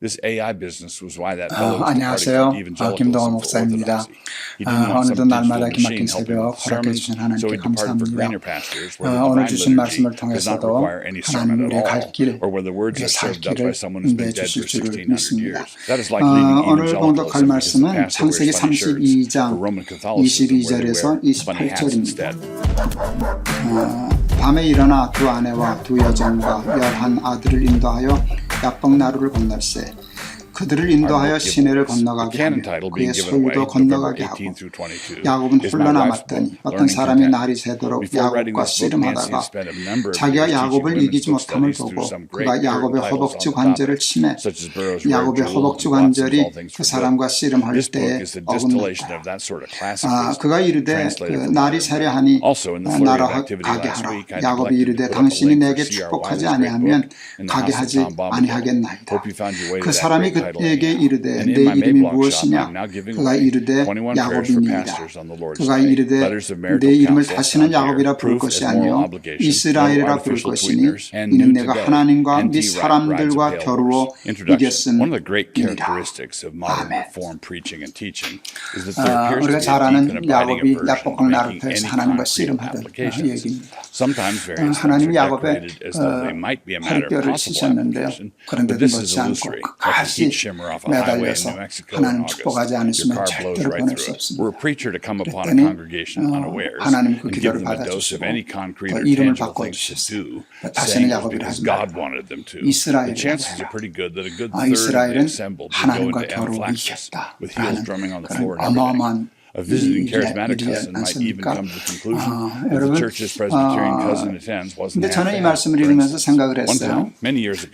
This AI business was why that fellow was 안녕하세요. departing from 김동원 evangelicalism to 목사입니다. orthodoxy. He didn't want 오늘도 some 날마다 digital 기막힌 machine helping 새벽 with 허락해 sermons, 주신 so 하나님께 he departed for 감사합니다. greener pastures where the 오늘 divine 주신 liturgy 말씀을 does not 통해서도 require any sermon 하나님 at 우리의 갈 all, 길, or where the words 우리의 are 살 served up by 길을 someone who's been dead 내주실 for 줄을 1600 믿습니다. years. That is like leaving 오늘 봉독할 evangelicalism because the 말씀은 pastor wears 창세기 funny shirts, 32장 or Roman Catholicism where they 22절에서 wear funny hats 28절입니다. instead. 밤에 일어나 두 아내와 두 여종과 11 아들을 인도하여 야복 나루를 건널세. 그들을 인도하여 시내를 건너가게 하며 그의 소유도 건너가게 하고 야곱은 홀로 남았더니 어떤 사람이 날이 새도록 야곱과 씨름하다가 자기가 야곱을 이기지 못함을 보고 그가 야곱의 허벅지 관절을 치매 야곱의 허벅지 관절이 그 사람과 씨름할 때에 어긋났다. 그가 이르되 그 날이 세려하니 나로 가게 하라. 야곱이 이르되 당신이 내게 축복하지 아니하면 가게 하지 아니하겠나이다. 그 사람이 그에게 이르되 내 이름이 무엇이냐? 그가 이르되 야곱이니이다. 그가 이르되 내 이름을 다시는 야곱이라 부를 것이 아니요 이스라엘이라 부를 것이니 이는 내가 하나님과 네 사람들과 겨루어 이겼음이니라. 아멘. 우리가 잘 아는 야곱이 야복강 나루터에서 하나님과 씨름하던 얘기입니다. 하나님이 야곱의 허리뼈를 치셨는데요. 그런데도 놓지 않고 끝까지 매달려서 하나님 축복하지 않으시면 절대로 보낼 수 없습니다. 그랬더니 하나님 그 기도를 받아주시고 또 이름을 바꿔주셨어요. 다시는 야곱이라 하지 말고 이스라엘이라고 해라. 이스라엘은 하나님과 겨루어 이겼다 라는 그런 어마어마한 A visiting charismatic cousin might even come to the conclusion that the church's Presbyterian cousin attends wasn't 근데 저는 이 half 말씀을 읽으면서 생각을 했어요.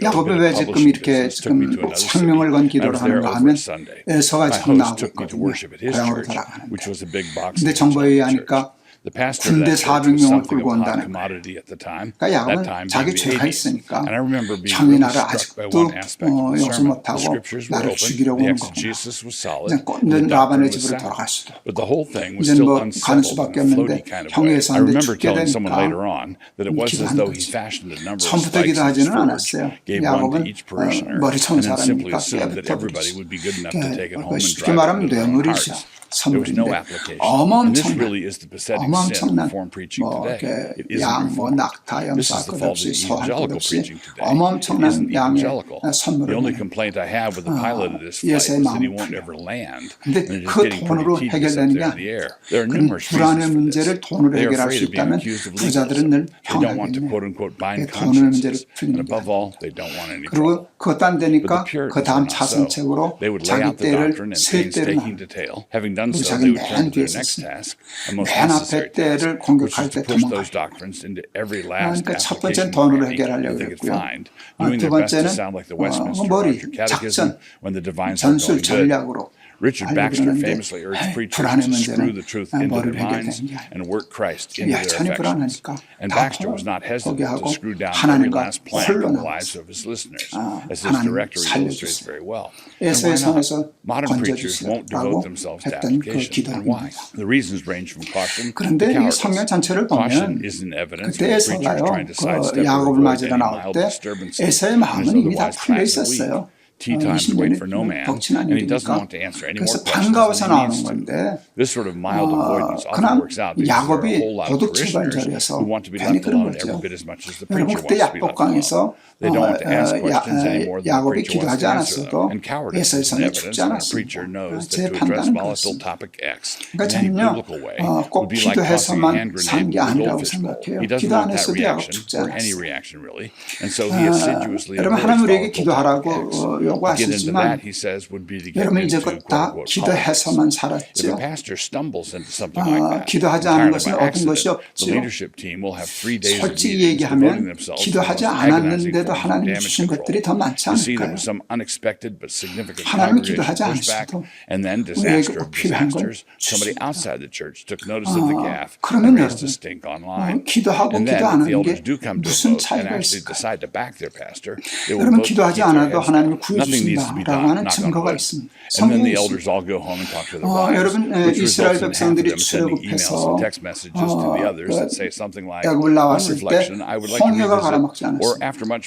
야곱이 왜 지금 이렇게 생명을 건 기도를 하는가 하면 에서가 지금 나오고 있거든요. 고향으로 돌아가는데. 근데 정보에 의하니까 군대 400명을 끌고 온다는 거예요. 그러니까 야곱은 자기 죄가 있으니까 형이 나를 아직도 용서 못하고 나를 죽이려고 오는 거구나. 이제 꽂는 라반의 집으로 돌아갈 수도 없고 이제 뭐 가는 수밖에 없는데 형이 예수한테 죽게 되니까 기도하는 거지. 처음부터 기도하지는 않았어요. 야곱은 머리 좋은 사람이니까 깨부터 부르지. 쉽게 말하면 뇌물이죠. 선물인데 어마어마한 양, 낙타, 염소 것 없이 소할 것 없이 어마어마한 양의 선물을 예수의 마음 근데 그 돈으로 해결되는 게 아니에요. 그런 불안의 문제를 돈으로 해결할 수 있다면 부자들은 늘 평안하겠네요. 돈의 문제를 풀리는 게 아니에요. 그리고 그것도 안 되니까 그 다음 차선책으로 자기 때를 세 때를 그리고 자기는 맨 뒤에 있었어요. 맨 앞에 때를 공격할 때 도망가요. 그러니까 첫 번째는 돈으로 해결하려고 했고요. 두 번째는 머리, 작전, 전술, 전략으로 Richard Baxter famously urged preachers to screw the truth into their minds and work Christ into their affections. And Baxter was not hesitant to screw down every last plank in the lives of his listeners, as this directory illustrates very well. And why not? Modern preachers won't devote themselves to application. And why? The reasons range from caution to cowardice. Caution isn't evidence of preachers trying to sidestep or avoid any mild disturbances. There's otherwise packed and weak. Tea times wait for no man, and he doesn't want to answer any more questions than he needs to. This sort of mild avoidance often works out because there are a whole lot of parishioners who want to be left alone every bit as much as the preacher wants to be left alone. They don't want to ask questions anymore than the preacher wants to answer them. And cowardice is evidence when the preacher knows that to address volatile topic X in any biblical way would be like tossing a hand grenade with a goldfish bowl. He doesn't want that reaction, or any reaction really, and so he assiduously avoids volatile topics. 요구하시지만 여러분 이제껏 다 기도해서만 살았죠. 기도하지 않은 것은 얻은 것이 없죠. 솔직히 얘기하면 기도하지 않았는데도 하나님 주신 것들이 더 많지 않을까요? 하나님이 기도하지 않으셔도 우리에게 꼭 필요한 걸 주십니다. 그러면 여러분 기도하고 기도 안 하는 게 무슨 차이가 있을까요? 여러분 기도하지 않아도 하나님을 구해주신다라고 하는 증거가 있습니다. 성경에 있습니다. 여러분 이스라엘 백성들이 출애굽해서 야곱을 나왔을 때 홍해가 가라막지 않았습니다.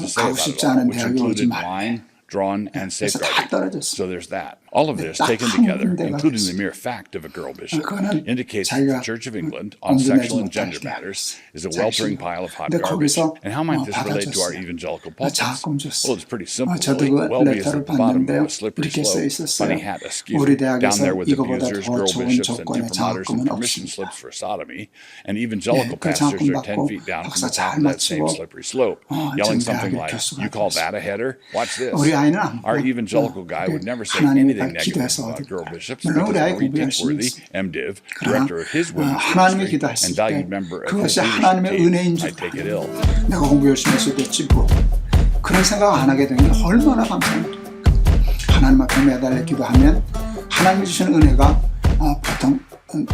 to say 가고 about 싶지 it all, 않은 which 대학에 오지 included 말래. wine, drawn, and 그래서 다 safeguarded. 떨어졌어요. So there's that. All of this 딱 taken 한 together, 군데가 including the 있어요. mere fact of a girl bishop, 그거는 indicates that the 자기가 Church of England on 엉뚱하지 sexual and 못하게 gender matters is a 자신. weltering pile of hot 근데 garbage. 거기서 And how might this relate to our 받아줬어요. evangelical pulpits? 자금 줬어요. Well, it's pretty simple. 저도 Really. 그 Welby is 레터를 at the bottom 봤는데요. of a slippery 이렇게 써 slope, 있었어요. funny hat askew. 우리 Down 대학에서 there with 이거보다 abusers, 더 girl 좋은 bishops, and 조건의 imprimaturs and 장학금은 permission 없습니다. slips for sodomy. And evangelical 그 pastors 장학금 are 10 받고 feet down 박사 from the 잘 top of that same 마치고 slippery slope, yelling something 전대학의 like, 교수가 "You call 됐어요. that a header? Watch this." 우리 아이는 안 Our 그래요. evangelical guy would never say 하나님이 anything negative 기도해서 about 얻을 girl 거야. bishops 물론 우리 because 아이 Marie 공부 열심히 Dinkworthy, 했어요. MDiv, 그러나 director of his women's 하나님이 ministry 기도했을 and 때 valued member of his 그것이 leadership 하나님의 team, 은혜인 줄 I take it ill. 내가 공부 열심히 했을 때 찌고 그런 생각 안 하게 되는 게 얼마나 감사합니까? 하나님 앞에 매달려 기도하면 하나님이 주시는 은혜가 보통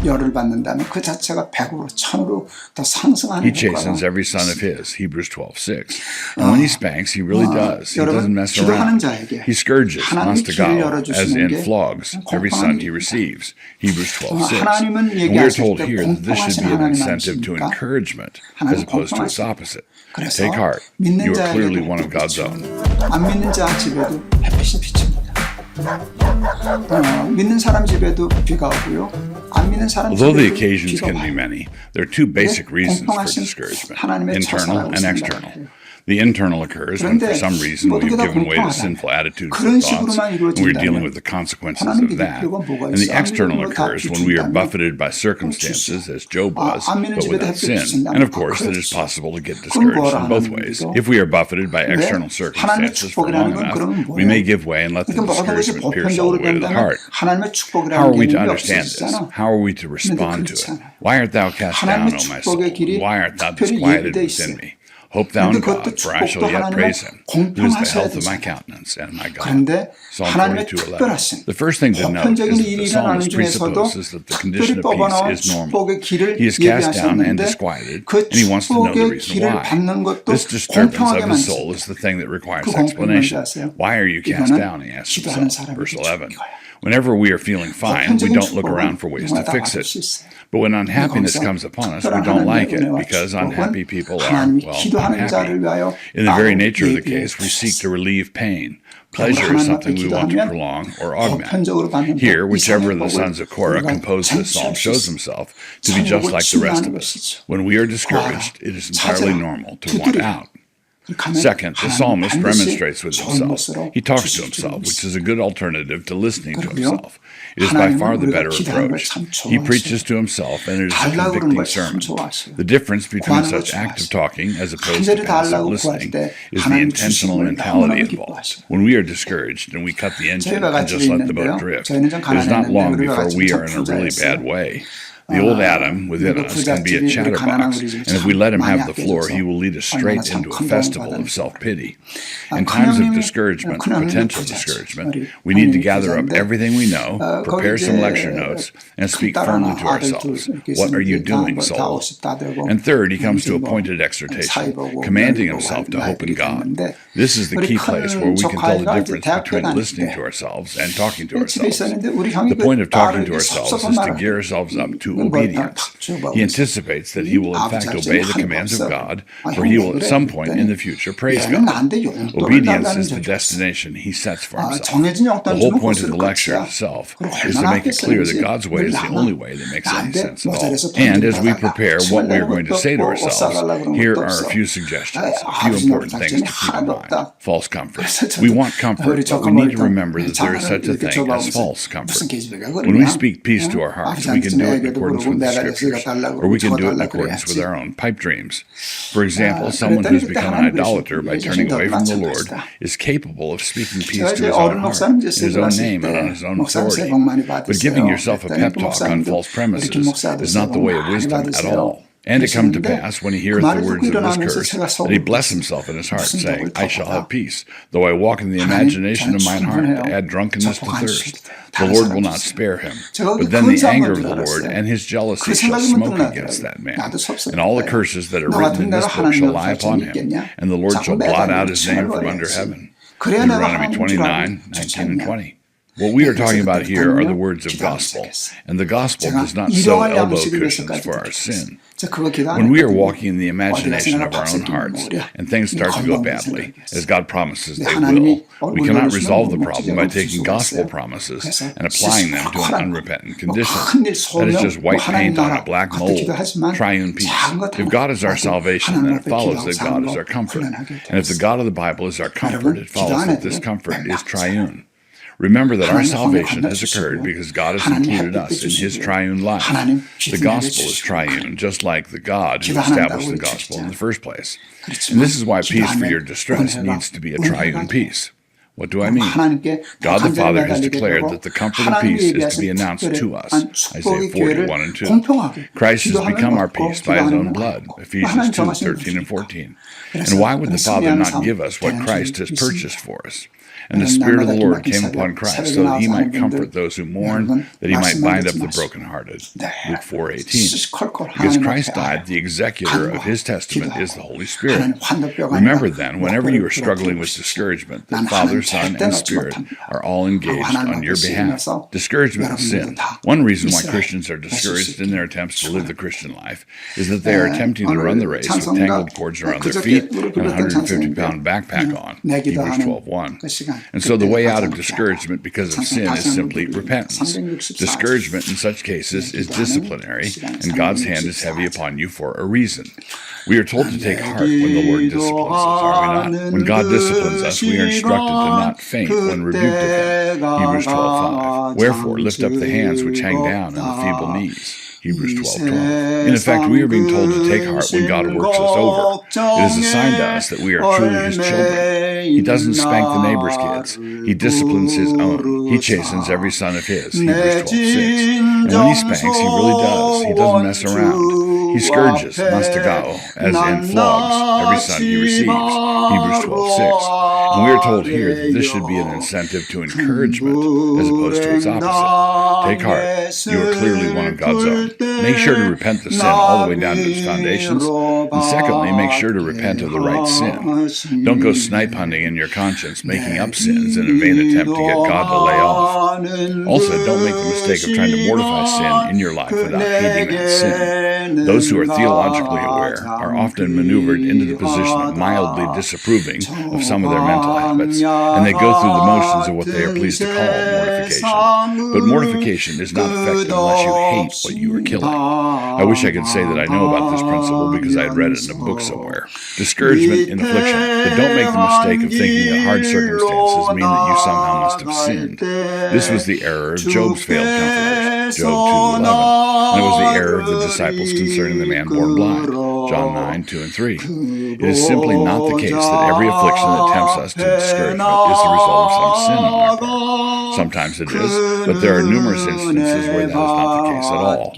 열을 받는다면 그 자체가 100으로 1000으로 더 상승하는 He chastens 효과가 every son of his, Hebrews 12:6. And when he spanks, he really does. He doesn't 여러분 mess 기도하는 around. 자에게 He scourges, 하나님이 길을 mastigao, as 열어주시는 in 게 flogs, every son he 공평한 receives, Hebrews 12:6. 하나님은 And we are 얘기하실 told 때 here that this should 공평하신 be an 하나님 incentive to 아니십니까? encouragement as 하나님 opposed to its 공평하십니다. opposite. 그래서 Take heart. 믿는 You are clearly 자에게도 one of God's own. 안 믿는 자 집에도 햇빛이 비칩니다. 믿는 사람 집에도 비가 오고요. 안 믿는 사람 Although the 집에도 occasions 비가 can be 와요. many, there are two basic reasons for 공평하신 discouragement, 하나님의 internal 처사라고 and 생각해요. external. The internal occurs when for 그런데 some reason we've 모두가 다 given way to 공평하다. sinful attitudes 그런 and thoughts, 식으로만 and we're dealing 이루어진다면 with the consequences 하나님 of 믿을 that. 필요가 뭐가 And the 있어? external 하나님은 다 occurs when we are 비춘다면 buffeted by circumstances, as Job was, 안 믿는 but 집에도 without 햇빛 sin. 비친다면 And of course, it is 그렇지. possible to get 그럼 discouraged 뭐라 in both 하나님 ways. 믿어? If we are buffeted by 왜? external 하나님의 circumstances for 축복이라는 long 건 enough, 그러면 we 뭐예요? may give way and let the 그러니까 모든 것이 discouragement pierce all 보편적으로 the way to the 된다면 heart. 하나님의 How 축복이라는 are we to 개념이 understand this? 없어지잖아. How are we to respond to 그렇지 it? 않아요. Why art thou cast down, 하나님의 O my soul? 축복의 길이 Why art thou 특별히 disquieted 예비돼 within 있어요. me? Hope thou in 근데 그것도 God, for I shall 축복도 yet 하나님은 praise him, who is the 공평하셔야 health of my 되잖아요. countenance and my God. 그런데 Psalm 하나님의 42:11. 특별하신 The first thing to note is 보편적인 that 일이 the 일어나는 psalmist 중에서도 presupposes that the condition 특별히 of peace 뽑아놓은 is normal. 축복의 길을 He is cast down and 예비하셨는데 disquieted, 그 and he wants to know the 축복의 reason 길을 why. 받는 것도 This disturbance 공평하게 of his soul 만드십니다. is the thing that requires 그 공평이 뭔지 explanation. 아세요? Why are you cast 이거는 down? He asks 기도하는 himself. 사람에게 Verse 11. 축복인 거야. Whenever we are feeling fine, we 보편적인 don't look around for 축복은 ways to 누구나 다 fix 받을 it. 수 있어요. But when unhappiness 거기서 comes upon us, we 특별한 don't like 하나님의 it 은혜와 because 축복은 unhappy people are, 하나님이 well, 기도하는 자를 unhappy. 위하여 In the very 따로 nature of the 예비해 case, we seek 주셨어요. to relieve pain. Pleasure is something we want to prolong or augment. Here, whichever of the sons of Korah composed this psalm shows himself to be just like the rest of us. When we are discouraged, it is entirely normal to want out. Second, the psalmist remonstrates with himself. He talks to himself, which is a good alternative to listening to himself. It is by far the better approach. He preaches to himself, and it is a convicting sermon. The difference between such active talking as opposed to passive listening is the intentional mentality involved. When we are discouraged and we cut the engine and just let the boat drift, it is not long before we are in a really bad way. The old Adam within us can be a chatterbox, and if we let him have the floor, he will lead us straight into a festival of self-pity. In times of discouragement, potential discouragement, we need to gather up everything we know, prepare some lecture notes, and speak firmly to ourselves. What are you doing, soul? And third, he comes to a pointed exhortation, commanding himself to hope in God. This is the key place where we can tell the difference between listening to ourselves and talking to ourselves. The point of talking to ourselves is to gear ourselves up to obedience. He anticipates that he will in fact obey the commands of God, for he will at some point in the future praise God. Obedience is the destination he sets for himself. The whole point of the lecture itself is to make it clear that God's way is the only way that makes any sense at all. And as we prepare what we are going to say to ourselves, here are a few suggestions, a few important things to keep in mind. False comfort. We want comfort, but we need to remember that there is such a thing as false comfort. When we speak peace to our hearts, we can do it in accordance with the scriptures, or we can do it in accordance with our own pipe dreams. For example, someone who's become an idolater by turning away from the Lord is capable of speaking peace to his own heart, in his own name and on his own authority. But giving yourself a pep talk on false premises is not the way of wisdom at all. And it come to pass, when he heareth the words of this curse, that he bless himself in his heart, saying, I shall have peace, though I walk in the imagination of mine heart, to add drunkenness to thirst. The Lord will not spare him. But then the anger of the Lord and his jealousy shall smoke against that man. And all the curses that are written in this book shall lie upon him, and the Lord shall blot out his name from under heaven. Deuteronomy 29, 19 and 20. What we are talking about here are the words of gospel, and the gospel does not sow elbow cushions for our sin. When we are walking in the imagination of our own hearts and things start to go badly, as God promises they will, we cannot resolve the problem by taking gospel promises and applying them to an unrepentant condition. That is just white paint on a black mold. Triune peace. If God is our salvation, then it follows that God is our comfort. And if the God of the Bible is our comfort, it follows that this comfort is triune. Remember that our salvation has occurred because God has included us in His triune life. The gospel is triune, just like the God who established the gospel in the first place. And this is why peace for your distress needs to be a triune peace. What do I mean? God the Father has declared that the comfort of peace is to be announced to us. Isaiah 40, 1 and 2. Christ has become our peace by His own blood. Ephesians 2, 13 and 14. And why would the Father not give us what Christ has purchased for us? And the Spirit of the Lord came upon Christ so that He might comfort those who mourn, that He might bind up the brokenhearted. Luke 4:18. Because Christ died, the executor of His testament is the Holy Spirit. Remember then, whenever you are struggling with discouragement, that Father, Son, and Spirit are all engaged on your behalf. Discouragement is sin. One reason why Christians are discouraged in their attempts to live the Christian life is that they are attempting to run the race with tangled cords around their feet and a 150-pound backpack on. Hebrews 12:1. And so the way out of discouragement because of sin is simply repentance. Discouragement in such cases is disciplinary, and God's hand is heavy upon you for a reason. We are told to take heart when the Lord disciplines us, are we not? When God disciplines us, we are instructed to not faint when rebuked of Him. Hebrews 12:5. Wherefore, lift up the hands which hang down and the feeble knees. Hebrews 12:12. In effect, we are being told to take heart when God works us over. It is a sign to us that we are truly His children. He doesn't spank the neighbor's kids. He disciplines His own. He chastens every son of His. Hebrews 12:6. And when He spanks, He really does. He doesn't mess around. He scourges, mastigao, as in flogs, every son He receives. Hebrews 12:6. And we are told here that this should be an incentive to encouragement as opposed to its opposite. Take heart. You are clearly one of God's own. Make sure to repent the sin all the way down to its foundations. And secondly, make sure to repent of the right sin. Don't go snipe hunting in your conscience, making up sins in a vain attempt to get God to lay off. Also, don't make the mistake of trying to mortify sin in your life without hating that sin. Those who are theologically aware are often maneuvered into the position of mildly disapproving of some of their mental habits, and they go through the motions of what they are pleased to call mortification. But mortification is not effective unless you hate what you are killing. I wish I could say that I know about this principle because I had read it in a book somewhere. Discouragement in affliction, but don't make the mistake of thinking that hard circumstances mean that you somehow must have sinned. This was the error of Job's failed comforters, Job 2:11, and it was the error of the disciples concerning the man born blind, John 9:2 and 3. It is simply not the case that every affliction that tempts us to discouragement is the result of some sin on our part. Sometimes it is, but there are numerous instances where that is not the case at all.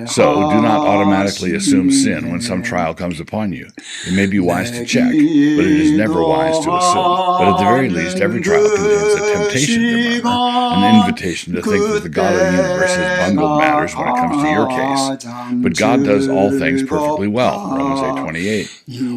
So do not automatically assume sin when some trial comes upon you. It may be wise to check, but it is never wise to assume. But at the very least, every trial contains a temptation to murmur, an invitation to think that the God of the universe has bungled matters when it comes to your case. But God does all things perfectly well, Romans 8:28.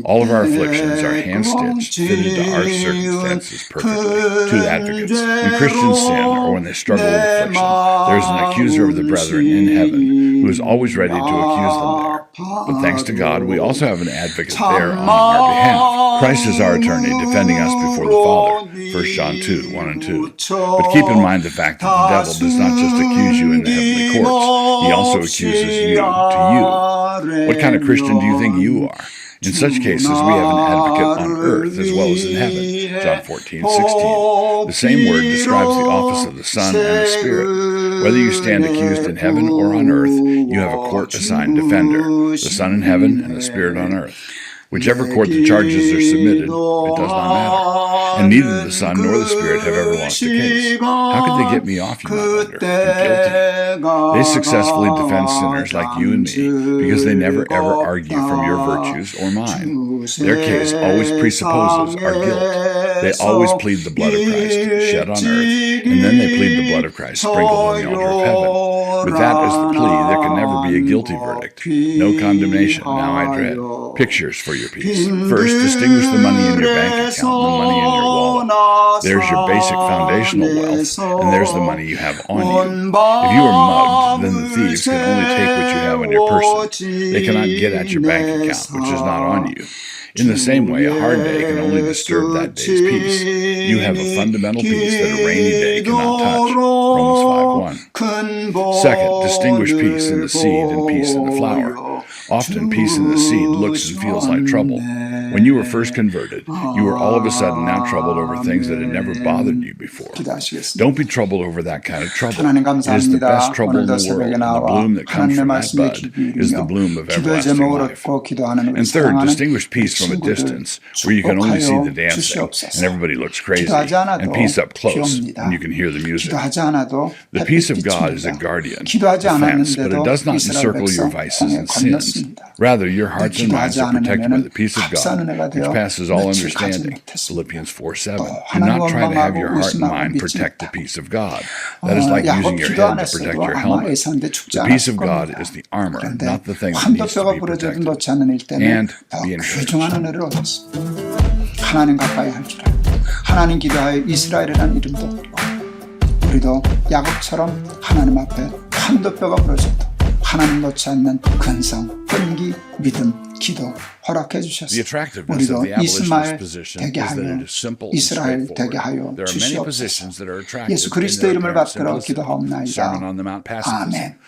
All of our afflictions are hand-stitched, fitted to our circumstances perfectly. Two advocates. When Christians sin, or when they struggle with affliction, there is an accuser of the brethren in heaven who is always ready to accuse them there. But thanks to God, we also have an advocate there on our behalf. Christ is our attorney, defending us before the Father. 1 John 2:1 and 2. But keep in mind the fact that the devil does not just accuse you in the heavenly courts. He also accuses you to you. What kind of Christian do you think you are? In such cases, we have an advocate on earth as well as in heaven. John 14:16. The same word describes the office of the Son and the Spirit. Whether you stand accused in heaven or on earth, you have a court-assigned defender, the Son in heaven and the Spirit on earth. Whichever court the charges are submitted, it does not matter. And neither the Son nor the Spirit have ever lost a case. How could they get me off, you might wonder? I'm guilty. They successfully defend sinners like you and me because they never ever argue from your virtues or mine. Their case always presupposes our guilt. They always plead the blood of Christ shed on earth And then they plead the blood of Christ sprinkled on the altar of heaven. With that as the plea, there can never be a guilty verdict. No condemnation. Now I dread. Pictures for your peace. First, distinguish the money in your bank account and the money in your wallet. There's your basic foundational wealth, and there's the money you have on you. If you are mugged, then the thieves can only take what you have on your person. They cannot get at your bank account, which is not on you. In the same way, a hard day can only disturb that day's peace. You have a fundamental peace that a rainy day cannot touch. Romans 5:1. Second, distinguish peace in the seed and peace in the flower. Often peace in the seed looks and feels like trouble. When you were first converted, you were all of a sudden now troubled over things that had never bothered you before. Don't be troubled over that kind of trouble. It is the best trouble in the world, and the bloom that comes from that bud is the bloom of everlasting life. And third, distinguish peace from a distance, where you can only see the dancing, and everybody looks crazy, and peace up close, and you can hear the music. The peace of God is a guardian, a fence, but it does not encircle your vices and sins. Rather, your hearts and minds are protected by the peace of God, which passes all understanding. Philippians 4:7. Do not try to have your heart and mind protect the peace of God. That is like using your head to protect your helmet. The peace of God is the armor, not the thing that needs to be protected. And be encouraged. 하나님 가까이 할 줄 알고 하나님 기도하여 이스라엘이라는 이름도 부르고 우리도 야곱처럼 하나님 앞에 한도뼈가 부러져도 하나님 놓지 않는 근성, 끈기, 믿음, 기도 허락해 주셨습니다. 우리도 이스마엘 되게 하여 이스라엘 되게 하여 주시옵소서. 예수 그리스도 이름을 받들어 기도하옵나이다. 아멘.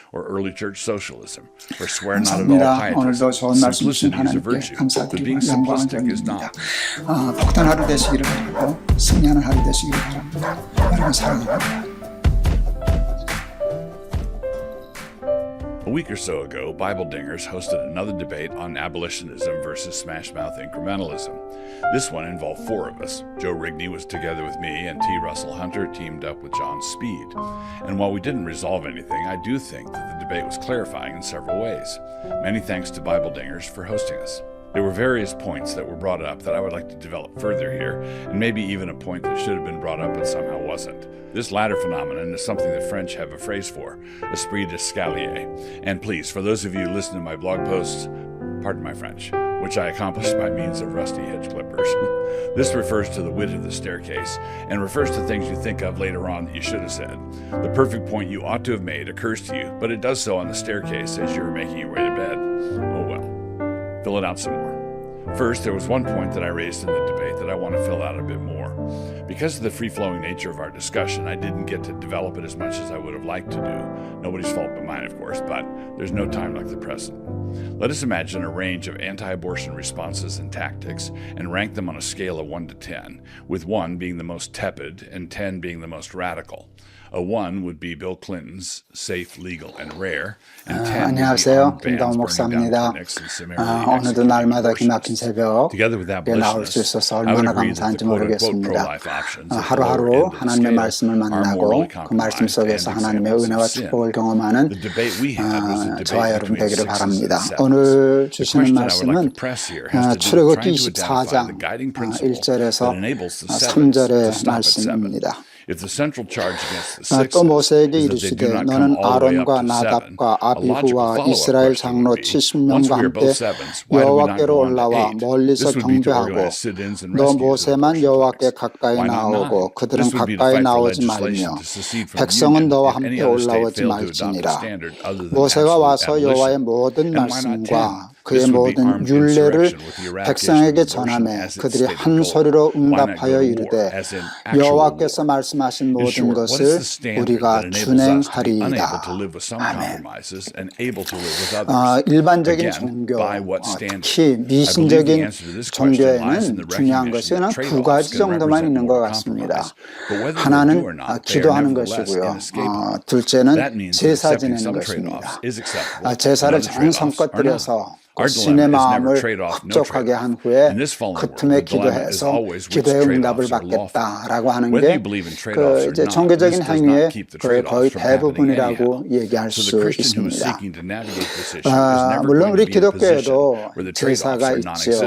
감사합니다. 오늘도 좋은 말씀 주신 하나님께 감사드리고 영광을 돌립니다. 복된 하루 되시기를 바라고 승리하는 하루 되시기를 바랍니다. 여러분 사랑합니다. A week or so ago, Bible Dingers hosted another debate on abolitionism versus smash-mouth incrementalism. This one involved four of us. Joe Rigney was together with me, and T. Russell Hunter teamed up with John Speed. And while we didn't resolve anything, I do think that the debate was clarifying in several ways. Many thanks to Bible Dingers for hosting us. There were various points that were brought up that I would like to develop further here, and maybe even a point that should have been brought up but somehow wasn't. This latter phenomenon is something the French have a phrase for, esprit d'escalier. And please, for those of you who listen to my blog posts, pardon my French, which I accomplished by means of rusty hedge clippers. This refers to the width of the staircase and refers to things you think of later on that you should have said. The perfect point you ought to have made occurs to you, but it does so on the staircase as you are making your way to bed. Oh well. Fill it out some more. First, there was one point that I raised in the debate that I want to fill out a bit more. Because of the free-flowing nature of our discussion, I didn't get to develop it as much as I would have liked to do. Nobody's fault but mine, of course, but there's no time like the present. Let us imagine a range of anti-abortion responses and tactics and rank them on a scale of 1 to 10, with 1 being the most tepid and 10 being the most radical. A 1 would be Bill Clinton's safe, legal, and rare, and 10 안녕하세요. 김다운 목사입니다. 오늘도 날마다 기막힌 새벽에 나올 수 있어서 얼마나 감사한지 모르겠습니다. 하루하루 하나님의 말씀을 만나고 그 말씀 속에서 하나님의 은혜와 축복을 경험하는 저와 여러분 되기를 바랍니다. 오늘 주시는 말씀은 출애굽기 24장 1절에서 3절의 말씀입니다. 또 모세에게 이르시되 너는 아론과 나답과 아비후와 이스라엘 장로 70명과 함께 여호와께로 올라와 멀리서 경배하고 너 모세만 여호와께 가까이 나오고 그들은 가까이 나오지 말며 백성은 너와 함께 올라오지 말지니라. 모세가 와서 여호와의 모든 말씀과 그의 모든 율례를 백성에게 전하매 그들이 한 소리로 응답하여 이르되 여호와께서 말씀하신 모든 것을 우리가 준행하리이다. 아멘. 일반적인 종교, 특히 미신적인 종교에는 중요한 것은 두 가지 정도만 있는 것 같습니다. 하나는 기도하는 것이고요. 둘째는 제사 지내는 것입니다. 제사를 정성껏 드려서 신의 마음을 흡족하게 한 후에 그 틈에 기도해서 기도의 응답을 받겠다라고 하는 게 그 이제 종교적인 행위의 거의 대부분이라고 얘기할 수 있습니다. 물론 우리 기독교에도 제사가 있죠.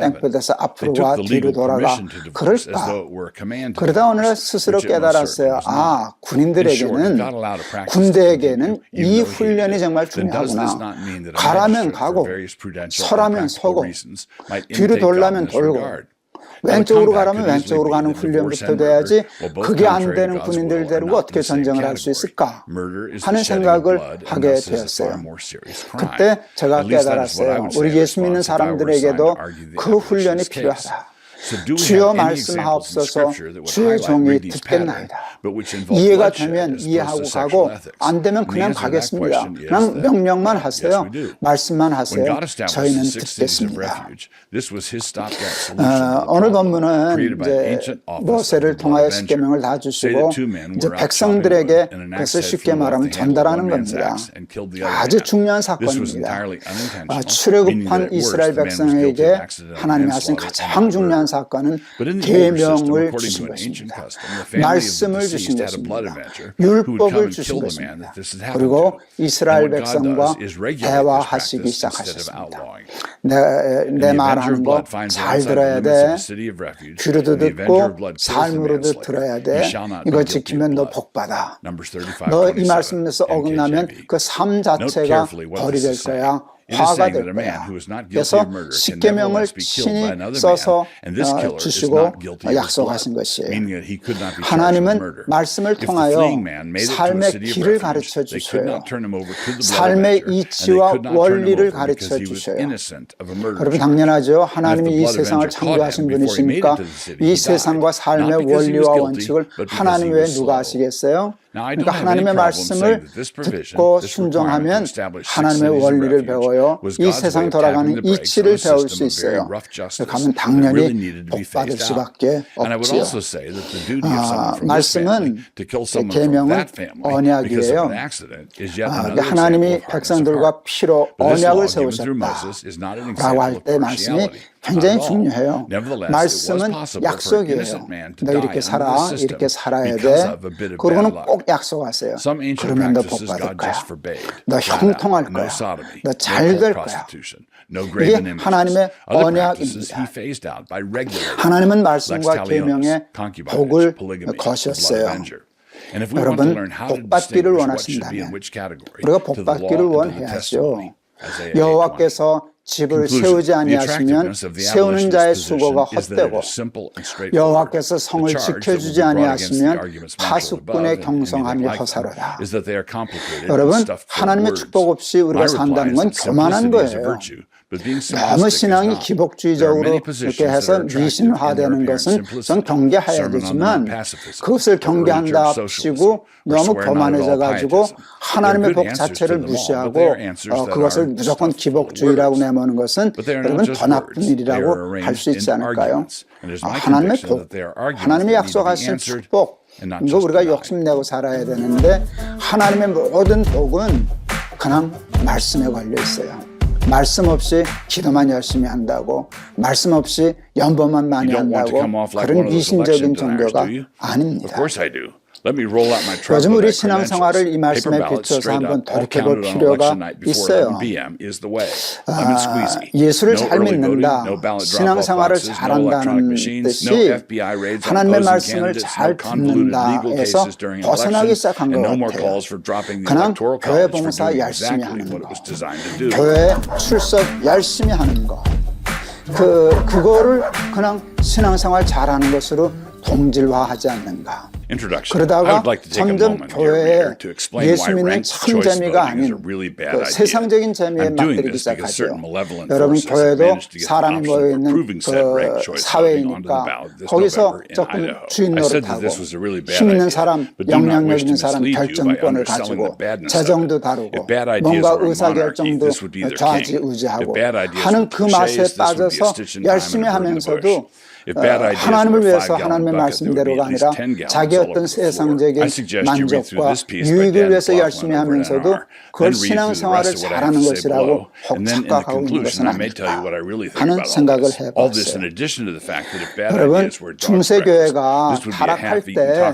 땡볕에서 앞으로와 뒤로 돌아가 그럴까? 그러다 오늘 스스로 깨달았어요. 아, 군인들에게는 군대에게는 이 훈련이 정말 중요하구나. 가라면 가고 서라면 서고 뒤로 돌라면 돌고 왼쪽으로 가라면 왼쪽으로 가는 훈련부터 돼야지 그게 안 되는 군인들 데리고 어떻게 전쟁을 할 수 있을까 하는 생각을 하게 되었어요. 그때 제가 깨달았어요. 우리 예수 믿는 사람들에게도 그 훈련이 필요하다. 주여 말씀하옵소서 주의 종이 듣겠나이다. 이해가 되면 이해하고 가고 안 되면 그냥 가겠습니다. 그냥 명령만 하세요. 말씀만 하세요. 저희는 듣겠습니다. 오늘 본문은 이제 모세를 통하여 십계명을 다 주시고 이제 백성들에게 그것을 쉽게 말하면 전달하는 겁니다. 아주 중요한 사건입니다. 출애굽한 이스라엘 백성에게 하나님이 하신 가장 중요한 사건은 계명을 주신 것입니다. 말씀을 주신 것입니다. 율법을 주신 것입니다. 그리고 이스라엘 백성과 대화하시기 시작하셨습니다. 내 말하는 거 잘 들어야 돼. 귀로도 듣고 삶으로도 들어야 돼. 이거 지키면 너 복받아. 너 이 말씀에서 어긋나면 그 삶 자체가 벌이 될 거야. 화가 될 거야. 그래서 십계명을 친히 써서 주시고 약속하신 것이에요. 하나님은 말씀을 통하여 삶의 길을 가르쳐 주셔요. 삶의 이치와 원리를 가르쳐 주셔요. 여러분 당연하죠. 하나님이 이 세상을 창조하신 분이시니까 이 세상과 삶의 원리와 원칙을 하나님 외에 누가 아시겠어요? 그러니까 하나님의 말씀을 듣고 순종하면 하나님의 원리를 배워요. 이 세상 돌아가는 이치를 배울 수 있어요. 가면 당연히 복받을 수밖에 없지요. 말씀은 계명은 언약이에요. 하나님이 백성들과 피로 언약을 세우셨다라고 할 때 말씀이 굉장히 중요해요. 말씀은 약속이에요. 너 이렇게 살아, 이렇게 살아야 돼. 그러고는 꼭 약속하세요. 그러면 너 복 받을 거야. 너 형통할 거야. 너 잘 될 거야. 이게 하나님의 언약입니다. 하나님은 말씀과 계명에 복을 거셨어요. 여러분 복받기를 원하신다면 우리가 복받기를 원해야죠. 여호와께서 집을 세우지 아니하시면 세우는 자의 수고가 헛되고 여호와께서 성을 지켜주지 아니하시면 파수꾼의 경성함이 허사로다. 여러분 하나님의 축복 없이 우리가 산다는 건 교만한 거예요. 너무 신앙이 기복주의적으로 이렇게 해서 미신화되는 것은 전 경계해야 되지만 그것을 경계한답시고 너무 교만해져 가지고 하나님의 복 자체를 무시하고 그것을 무조건 기복주의라고 내모는 것은 여러분 더 나쁜 일이라고 할 수 있지 않을까요? 하나님의 복, 하나님이 약속하신 축복 이거 우리가 욕심내고 살아야 되는데 하나님의 모든 복은 그냥 말씀에 걸려 있어요. 말씀 없이 기도만 열심히 한다고 말씀 없이 연보만 많이 한다고 그런 미신적인 종교가 아닙니다. 요즘 우리 신앙생활을 이 말씀에 비춰서 한번 돌이켜볼 필요가 있어요. 예수를 잘 믿는다, 신앙생활을 잘한다는 뜻이 하나님의 말씀을 잘 듣는다에서 벗어나기 시작한 것 같아요. 그냥 교회 봉사 열심히 하는 거, 교회 출석 열심히 하는 거, 그거를 그냥 신앙생활 잘하는 것으로 동질화하지 않는가. 그러다가 점점 교회에 예수 믿는 참 재미가 아닌 그 세상적인 재미에 맞들이기 시작하죠. 여러분 교회도 사람이 모여있는 그 사회이니까 거기서 조금 주인 노릇하고 힘 있는 사람, 영향력 있는 사람 결정권을 가지고 재정도 다루고 뭔가 의사결정도 좌지우지하고 하는 그 맛에 빠져서 열심히 하면서도 하나님을 위해서 하나님의 말씀대로가 아니라 자기 어떤 세상적인 만족과 유익을 위해서 열심히 하면서도 그걸 신앙생활을 잘하는 것이라고 혹 착각하고 있는 것은 아닙니다 하는 생각을 해봤어요. 여러분 중세교회가 타락할 때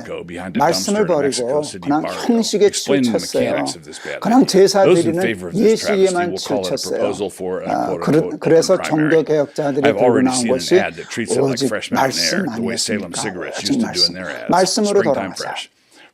말씀을 버리고 그냥 형식에 치우쳤어요. 그냥 제사 드리는 예식에만 치우쳤어요. 그래서 종교개혁자들이 들고 나온 것이 오직 말씀 아니었습니까? 오직 말씀. 말씀으로 돌아가자.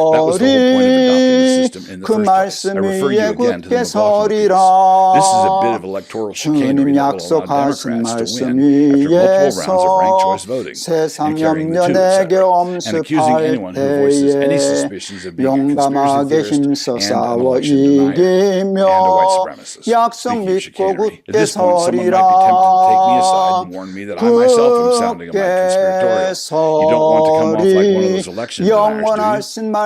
서리 그 말씀 위에 굳게 서리라 주님 약속하신 말씀 위에서 세상 염려 내게 엄습하고 accusing anyone who voices any suspicions of being a 용감하게 conspiracy 힘써 theorist and an 싸워 election denier and a white 이기며 supremacist. 약속 Speaking of 믿고 chicanery, at 굳게 this point someone might be tempted to take me aside and warn me that I myself am sounding a mite conspiratorial. You don't want to come off like one of those election deniers, do you?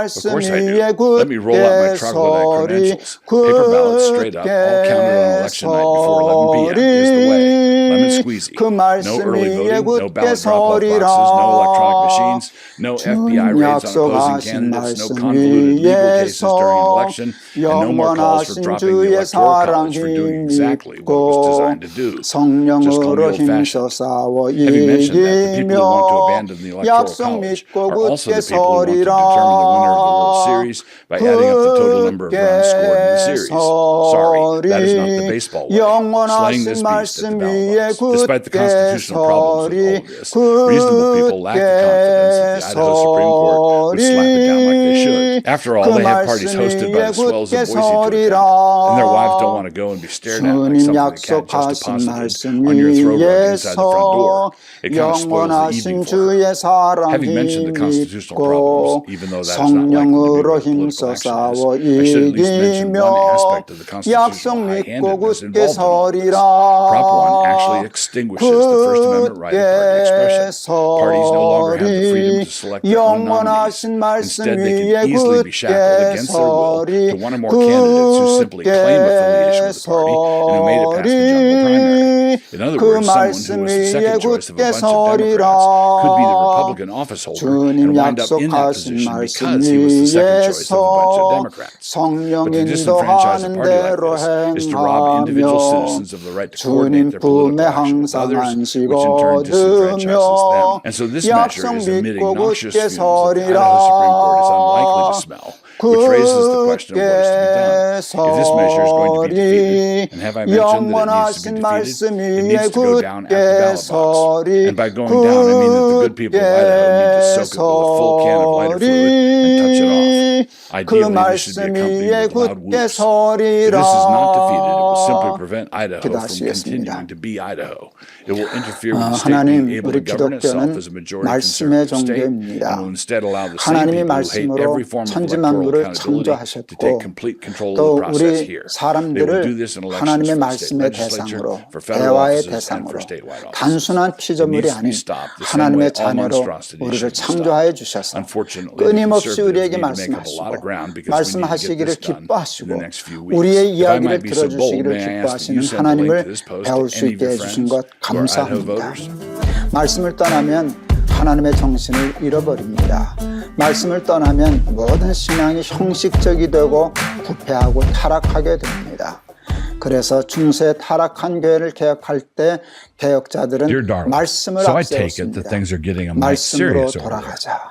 Of course I do. Let me roll out my troglodyte credentials. Paper ballots straight up, all counted on election night before 11 p.m. is the way. Lemon squeezy. No early voting, no ballot drop-off boxes, no electronic machines, no FBI raids on opposing candidates, no convoluted legal cases during an election, and no more calls for dropping the Electoral College for doing exactly what it was designed to do. Just call me old-fashioned. Having mentioned that, the people who want to abandon the Electoral College are also the people who want to determine the winner of the World Series by adding up the total number of runs scored in the series. Sorry, that is not the baseball way. Slaying this beast at the ballot box. Despite the constitutional problems with all of this, reasonable people lack the confidence that the Idaho Supreme Court would slap it down like they should. After all, they have parties hosted by the swells of Boise to attend, and their wives don't want to go and be stared at like something the cat just deposited on your throw rug inside the front door. It kind of spoils the evening for her. Having mentioned the constitutional problems, even though that is not likely to be where the political action is, I should at least mention one aspect of the constitutional high-handedness involved in all this. Prop 1 actually extinguishes the First Amendment right of party expression. Parties no longer have the freedom to select their own nominees. Instead, they can easily be shackled against their will to one or more candidates who simply claim affiliation with the party and who made it past the general primary. In other words, someone who was the second choice of a bunch of Democrats could be the Republican office holder and wind up in that position because he was the second choice of a bunch of Democrats. But to disenfranchise a party like this is to rob individual citizens of the right to coordinate their political action with others, which in turn disenfranchises them. And so this measure is emitting noxious fumes that the Idaho Supreme Court is unlikely to smell, which raises the question of what is to be done. If this measure is going to be defeated, and have I mentioned that it needs to be defeated, it needs to go down at the ballot box. And by going down, I mean that the good people of Idaho need to soak it with a full can of lighter fluid and touch it off. Ideally, this should be accompanied with loud whoops. If this is not defeated, it will simply prevent Idaho from continuing to be Idaho. It will interfere with the state being able to govern itself as a majority conservative state, and will instead allow the same people who hate every form of electoral accountability to take complete control of the process here. They will do this in elections for the state legislature, for federal offices, and for statewide offices. It needs to be stopped the same way all monstrosity should be stopped. Unfortunately, the conservatives need to make up a lot of ground because we need to get this done in the next few weeks. If I might be so bold, may I ask that you send the link to this post to any of your friends who are Idaho voters? 말씀을 떠나면 하나님의 정신을 잃어버립니다. 말씀을 떠나면 모든 신앙이 형식적이 되고 부패하고 타락하게 됩니다. 그래서 중세 타락한 교회를 개혁할 때 개혁자들은 말씀을 앞세웠습니다. 말씀으로 돌아가자.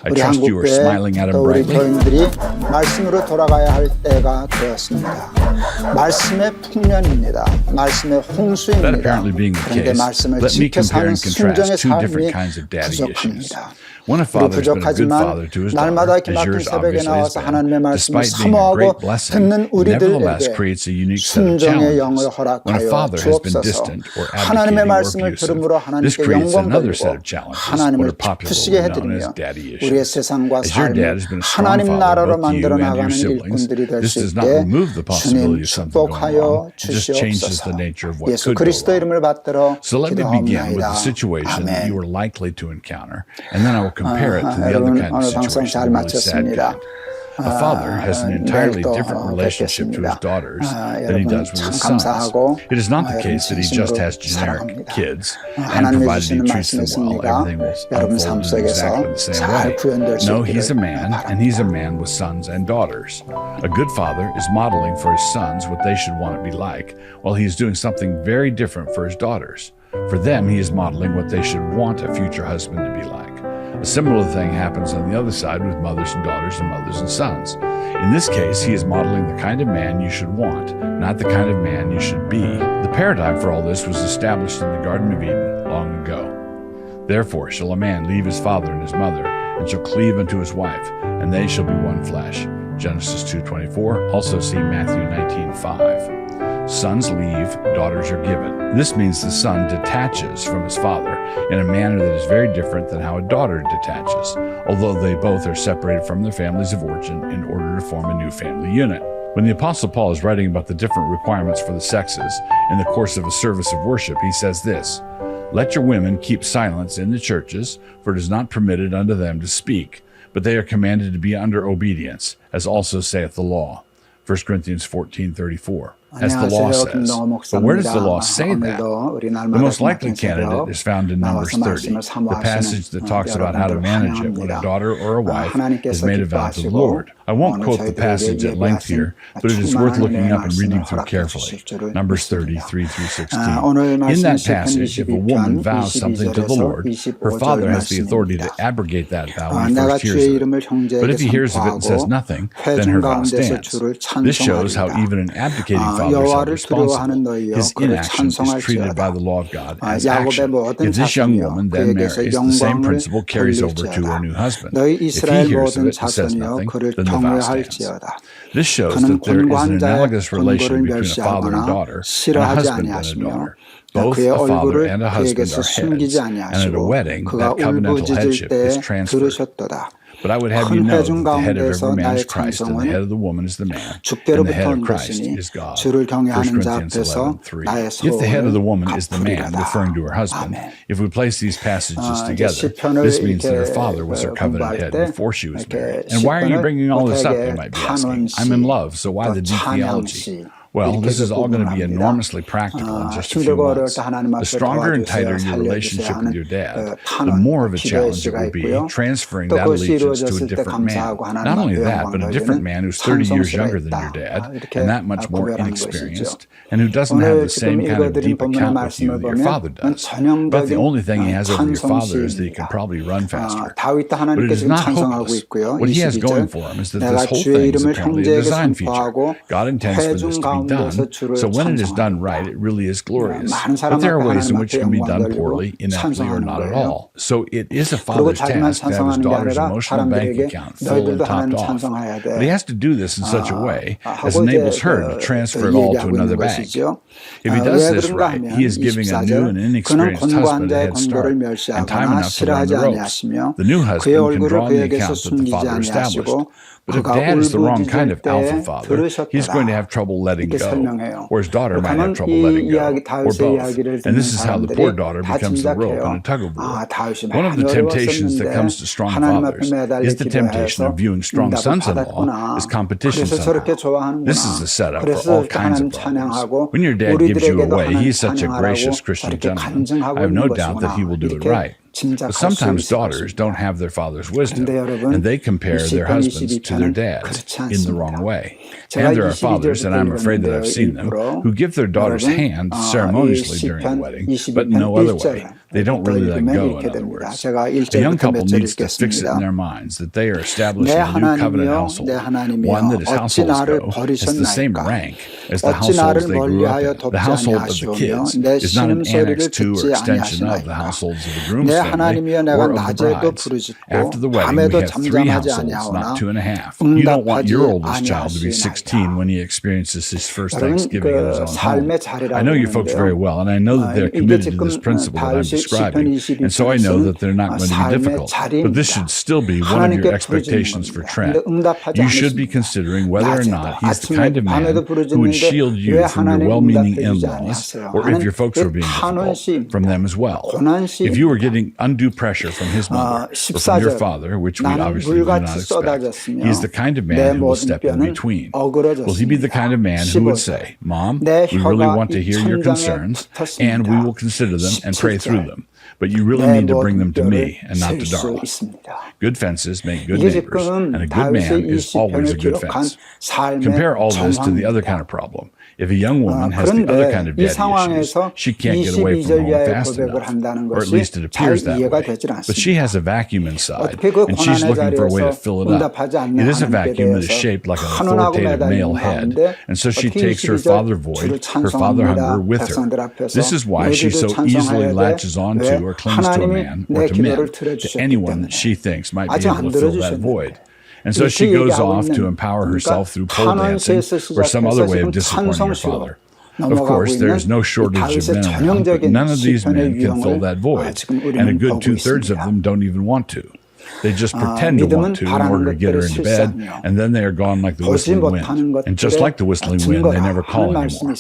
우리 한국교회 또 우리 교인들이 말씀으로 돌아가야 할 때가 되었습니다. 말씀의 풍년입니다. 말씀의 홍수입니다. 그런데 말씀을 지켜 사는 순종의 삶이 부족합니다. 우리 부족하지만 날마다 기막힌 새벽에 나와서 하나님의 말씀을 사모하고 듣는 우리들에게 순종의 영을 허락하여 주옵소서. 하나님의 말씀을 들음으로 하나님께 영광 돌리고 하나님을 기쁘시게 해드리며 우리의 세상과 삶을 하나님 나라로 만들어 나가는 일꾼들이 될 수 있게 주님 축복하여 주시옵소서. 예수 그리스도 이름을 받들어 기도하옵나이다. 아멘. Compare it to the other kind of situation, the really sad kind. A father has an entirely different relationship to his daughters than he does with his sons. It is not the case that he just has generic kids, and provided he treats them well, everything will unfold in exactly the same way. No, he's a man, and he's a man with sons and daughters. A good father is modeling for his sons what they should want to be like, while he is doing something very different for his daughters. For them, he is modeling what they should want a future husband to be like. A similar thing happens on the other side with mothers and daughters and mothers and sons. In this case, he is modeling the kind of man you should want, not the kind of man you should be. The paradigm for all this was established in the Garden of Eden long ago. Therefore shall a man leave his father and his mother, and shall cleave unto his wife, and they shall be one flesh. Genesis 2:24. Also see Matthew 19:5. Sons leave, daughters are given. This means the son detaches from his father in a manner that is very different than how a daughter detaches, although they both are separated from their families of origin in order to form a new family unit. When the Apostle Paul is writing about the different requirements for the sexes in the course of a service of worship, he says this, "Let your women keep silence in the churches, for it is not permitted unto them to speak, but they are commanded to be under obedience, as also saith the law." 1 Corinthians 14:34. As the law says. But where does the law say that? The most likely candidate is found in Numbers 30, the passage that talks about how to manage it when a daughter or a wife is made a vow to the Lord. I won't quote the passage at length here, but it is worth looking up and reading through carefully. Numbers 30, 3 through 16. In that passage, if a woman vows something to the Lord, her father has the authority to abrogate that vow when he first hears of it. But if he hears of it and says nothing, then her vow stands. This shows how even an abdicating father is held responsible. His inaction is treated by the law of God as action. If this young woman then marries, the same principle carries over to her new husband. If he hears of it and says nothing, then the vow stands. This shows that there is an analogous relation between a father and daughter, and a husband and a daughter. Both a father and a husband are heads, and at a wedding, that covenantal headship is transferred. But I would have you know that the head of every man is Christ, and the head of the woman is the man, and the head of Christ is God. 1 Corinthians 11:3. If the head of the woman is the man, referring to her husband, if we place these passages together, this means that her father was her covenant head before she was married. And why are you bringing all this up, you might be asking? I'm in love, so why the deep theology? Well, this is all going to be enormously practical in just a few months. The stronger and tighter your relationship with your dad, the more of a challenge it will be transferring that allegiance to a different man. Not only that, but a different man who's 30 years younger than your dad and that much more inexperienced and who doesn't have the same kind of deep account with you that your father does. But the only thing he has over your father is that he can probably run faster. But it is not hopeless. What he has going for him is that this whole thing is apparently a design feature. God intends for this to be done, so when it is done right, it really is glorious. But there are ways in which it can be done poorly, ineptly, or not at all. So it is a father's task to have his daughter's emotional bank account full and topped off. But he has to do this in such a way as enables her to transfer it all to another bank. If he does this right, he is giving a new and inexperienced husband a head start and time enough to learn the ropes. The new husband can draw on the account that the father established. But if dad is the wrong kind of alpha father, he's going to have trouble letting go, or his daughter might have trouble letting go, or both. And this is how the poor daughter becomes the rope in a tug-of-war. One of the temptations that comes to strong fathers is the temptation of viewing strong sons-in-law as competition somehow. This is a setup for all kinds of problems. When your dad gives you away, he's such a gracious Christian gentleman. I have no doubt that he will do it right. But sometimes daughters don't have their father's wisdom, and they compare their husbands to their dads in the wrong way. And there are fathers, and I'm afraid that I've seen them, who give their daughter's hand ceremoniously during the wedding, but no other way. They don't really let go, in other words. A young couple needs to fix it in their minds that they are establishing a new covenant household, one that, as households go, has the same rank as the households they grew up in. The household of the kids is not an annex to or extension of the households of the groom's family or of the bride's. After the wedding, we have 3 households, not 2.5. You don't want your oldest child to be 16 when he experiences his first Thanksgiving in his own home. I know you folks very well, and I know that they're committed to this principle that I'm describing, and so I know that they're not going to be difficult. But this should still be one of your expectations for Trent. You should be considering whether or not he's the kind of man who would shield you from your well-meaning in-laws, or if your folks were being difficult, from them as well. If you were getting undue pressure from his mother or from your father, which we obviously do not expect, he's the kind of man who will step in between. Will he be the kind of man who would say, "Mom, we really want to hear your concerns, and we will consider them and pray through them. But you really need to bring them to me and not to Darla." Good fences make good neighbors, and a good man is always a good fence. Compare all this to the other kind of problem. If a young woman has the other kind of daddy issues, she can't get away from home fast enough, or at least it appears that way. But she has a vacuum inside, and she's looking for a way to fill it up. It is a vacuum that is shaped like an authoritative male head, and so she takes her father void, her father hunger with her. This is why she so easily latches on to or clings to a man or to men, to anyone that she thinks might be able to fill that void. And so she goes off to empower herself through pole dancing or some other way of disappointing her father. Of course, there is no shortage of men around, but none of these men can fill that void, and a good 2/3 of them don't even want to. They just pretend to want to in order to get her into bed, and then they are gone like the whistling wind. And just like the whistling wind, they never call anymore.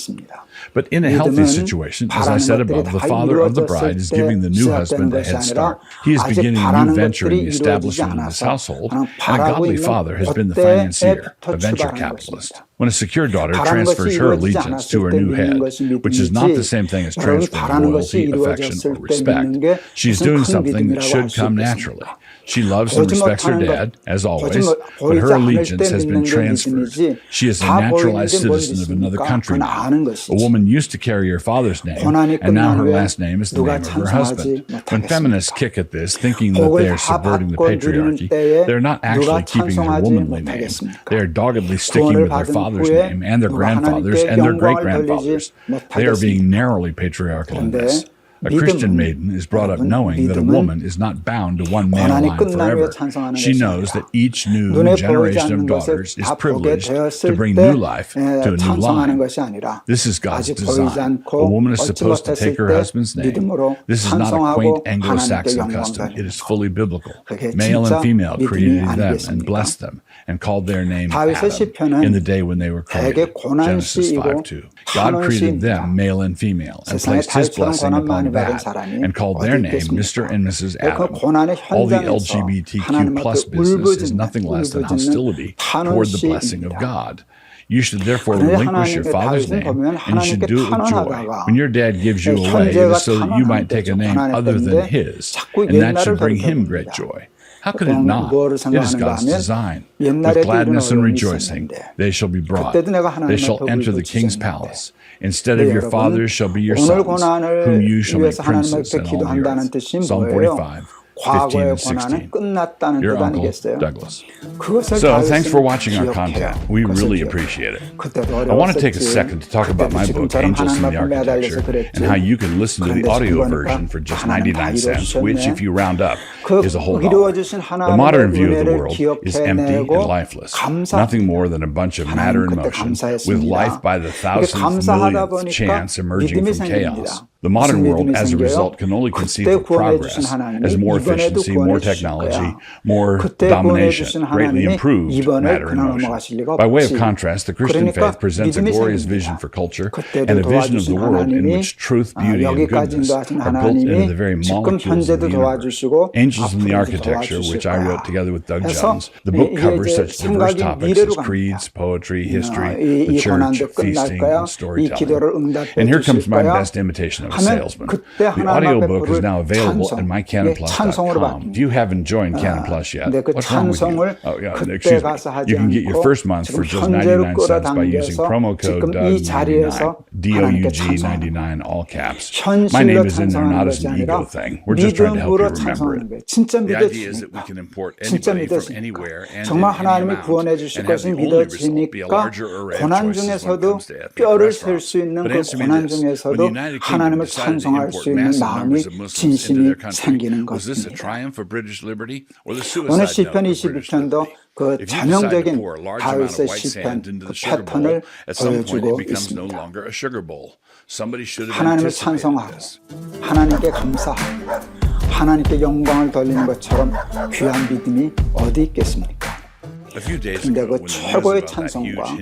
But in a healthy situation, as I said above, the father of the bride is giving the new husband a head start. He is beginning a new venture in the establishment of his household, and a godly father has been the financier, a venture capitalist. When a secure daughter transfers her allegiance to her new head, which is not the same thing as transferring loyalty, affection, or respect, she is doing something that should come naturally. She loves and respects her dad, as always, but her allegiance has been transferred. She is a naturalized citizen of another country now. A woman used to carry her father's name, and now her last name is the name of her husband. When feminists kick at this, thinking that they are subverting the patriarchy, they are not actually keeping their womanly name. They are doggedly sticking with their father's name and their grandfather's and their great-grandfather's. They are being narrowly patriarchal in this. A Christian maiden is brought up knowing that a woman is not bound to one male line forever. She knows that each new generation of daughters is privileged to bring new life to a new line. This is God's design. A woman is supposed to take her husband's name. This is not a quaint Anglo-Saxon custom. It is fully biblical. Male and female created them and blessed them and called their name Adam in the day when they were created. Genesis 5:2. God created them, male and female, and placed his blessing upon that and called their name Mr. and Mrs. Adam. All the LGBTQ plus business is nothing less than hostility toward the blessing of God. You should therefore relinquish your father's name, and you should do it with joy. When your dad gives you away, it is so that you might take a name other than his, and that should bring him great joy. How could it not? It is God's design. With gladness and rejoicing, they shall be brought. They shall enter the king's palace. Instead of your fathers shall be your sons, whom you shall make princes in all the earth. Psalm 45. 15 and 16. Your Uncle Douglas. So thanks for watching our content. We really appreciate it. I want to take a second to talk about my book, Angels in the Architecture, and how you can listen to the audio version for just 99 cents, which, if you round up, is a whole dollar. The modern view of the world is empty and lifeless, nothing more than a bunch of matter in motion, with life by the thousandth, millionth chance emerging from chaos. The modern world, as a result, can only conceive of progress as more efficiency, more technology, more domination greatly improves matter in motion. By way of contrast, the Christian faith presents a glorious vision for culture and a vision of the world in which truth, beauty, and goodness are built into the very molecules of the universe. Angels in the Architecture, which I wrote together with Doug Jones, the book covers such diverse topics as creeds, poetry, history, the church, feasting, and storytelling. And here comes my best imitation of a salesman. The audiobook is now available at mycanonplus.com. If you haven't joined Canon Plus yet, what's wrong with you? Oh, yeah, excuse me. You can get your first month for just 99 cents by using promo code DOUG99, DOUG99, all caps. My name is in there not as an ego thing. We're just trying to help you remember it. The idea is that we can import anybody from anywhere and in any amount, and have the only result be a larger array of choices when it comes to ethnic restaurants. But answer me this, when the United Kingdom decided to import massive numbers of Muslims into their country, was this a triumph of British liberty or the suicide note of British liberty? If you decide to pour a large amount of white sand into the sugar bowl, at some point it becomes no longer a sugar bowl. Somebody should have anticipated this. 하나님께 감사하고 하나님께 영광을 돌리는 것처럼 귀한 믿음이 어디 있겠습니까? 근데 그 최고의 찬송과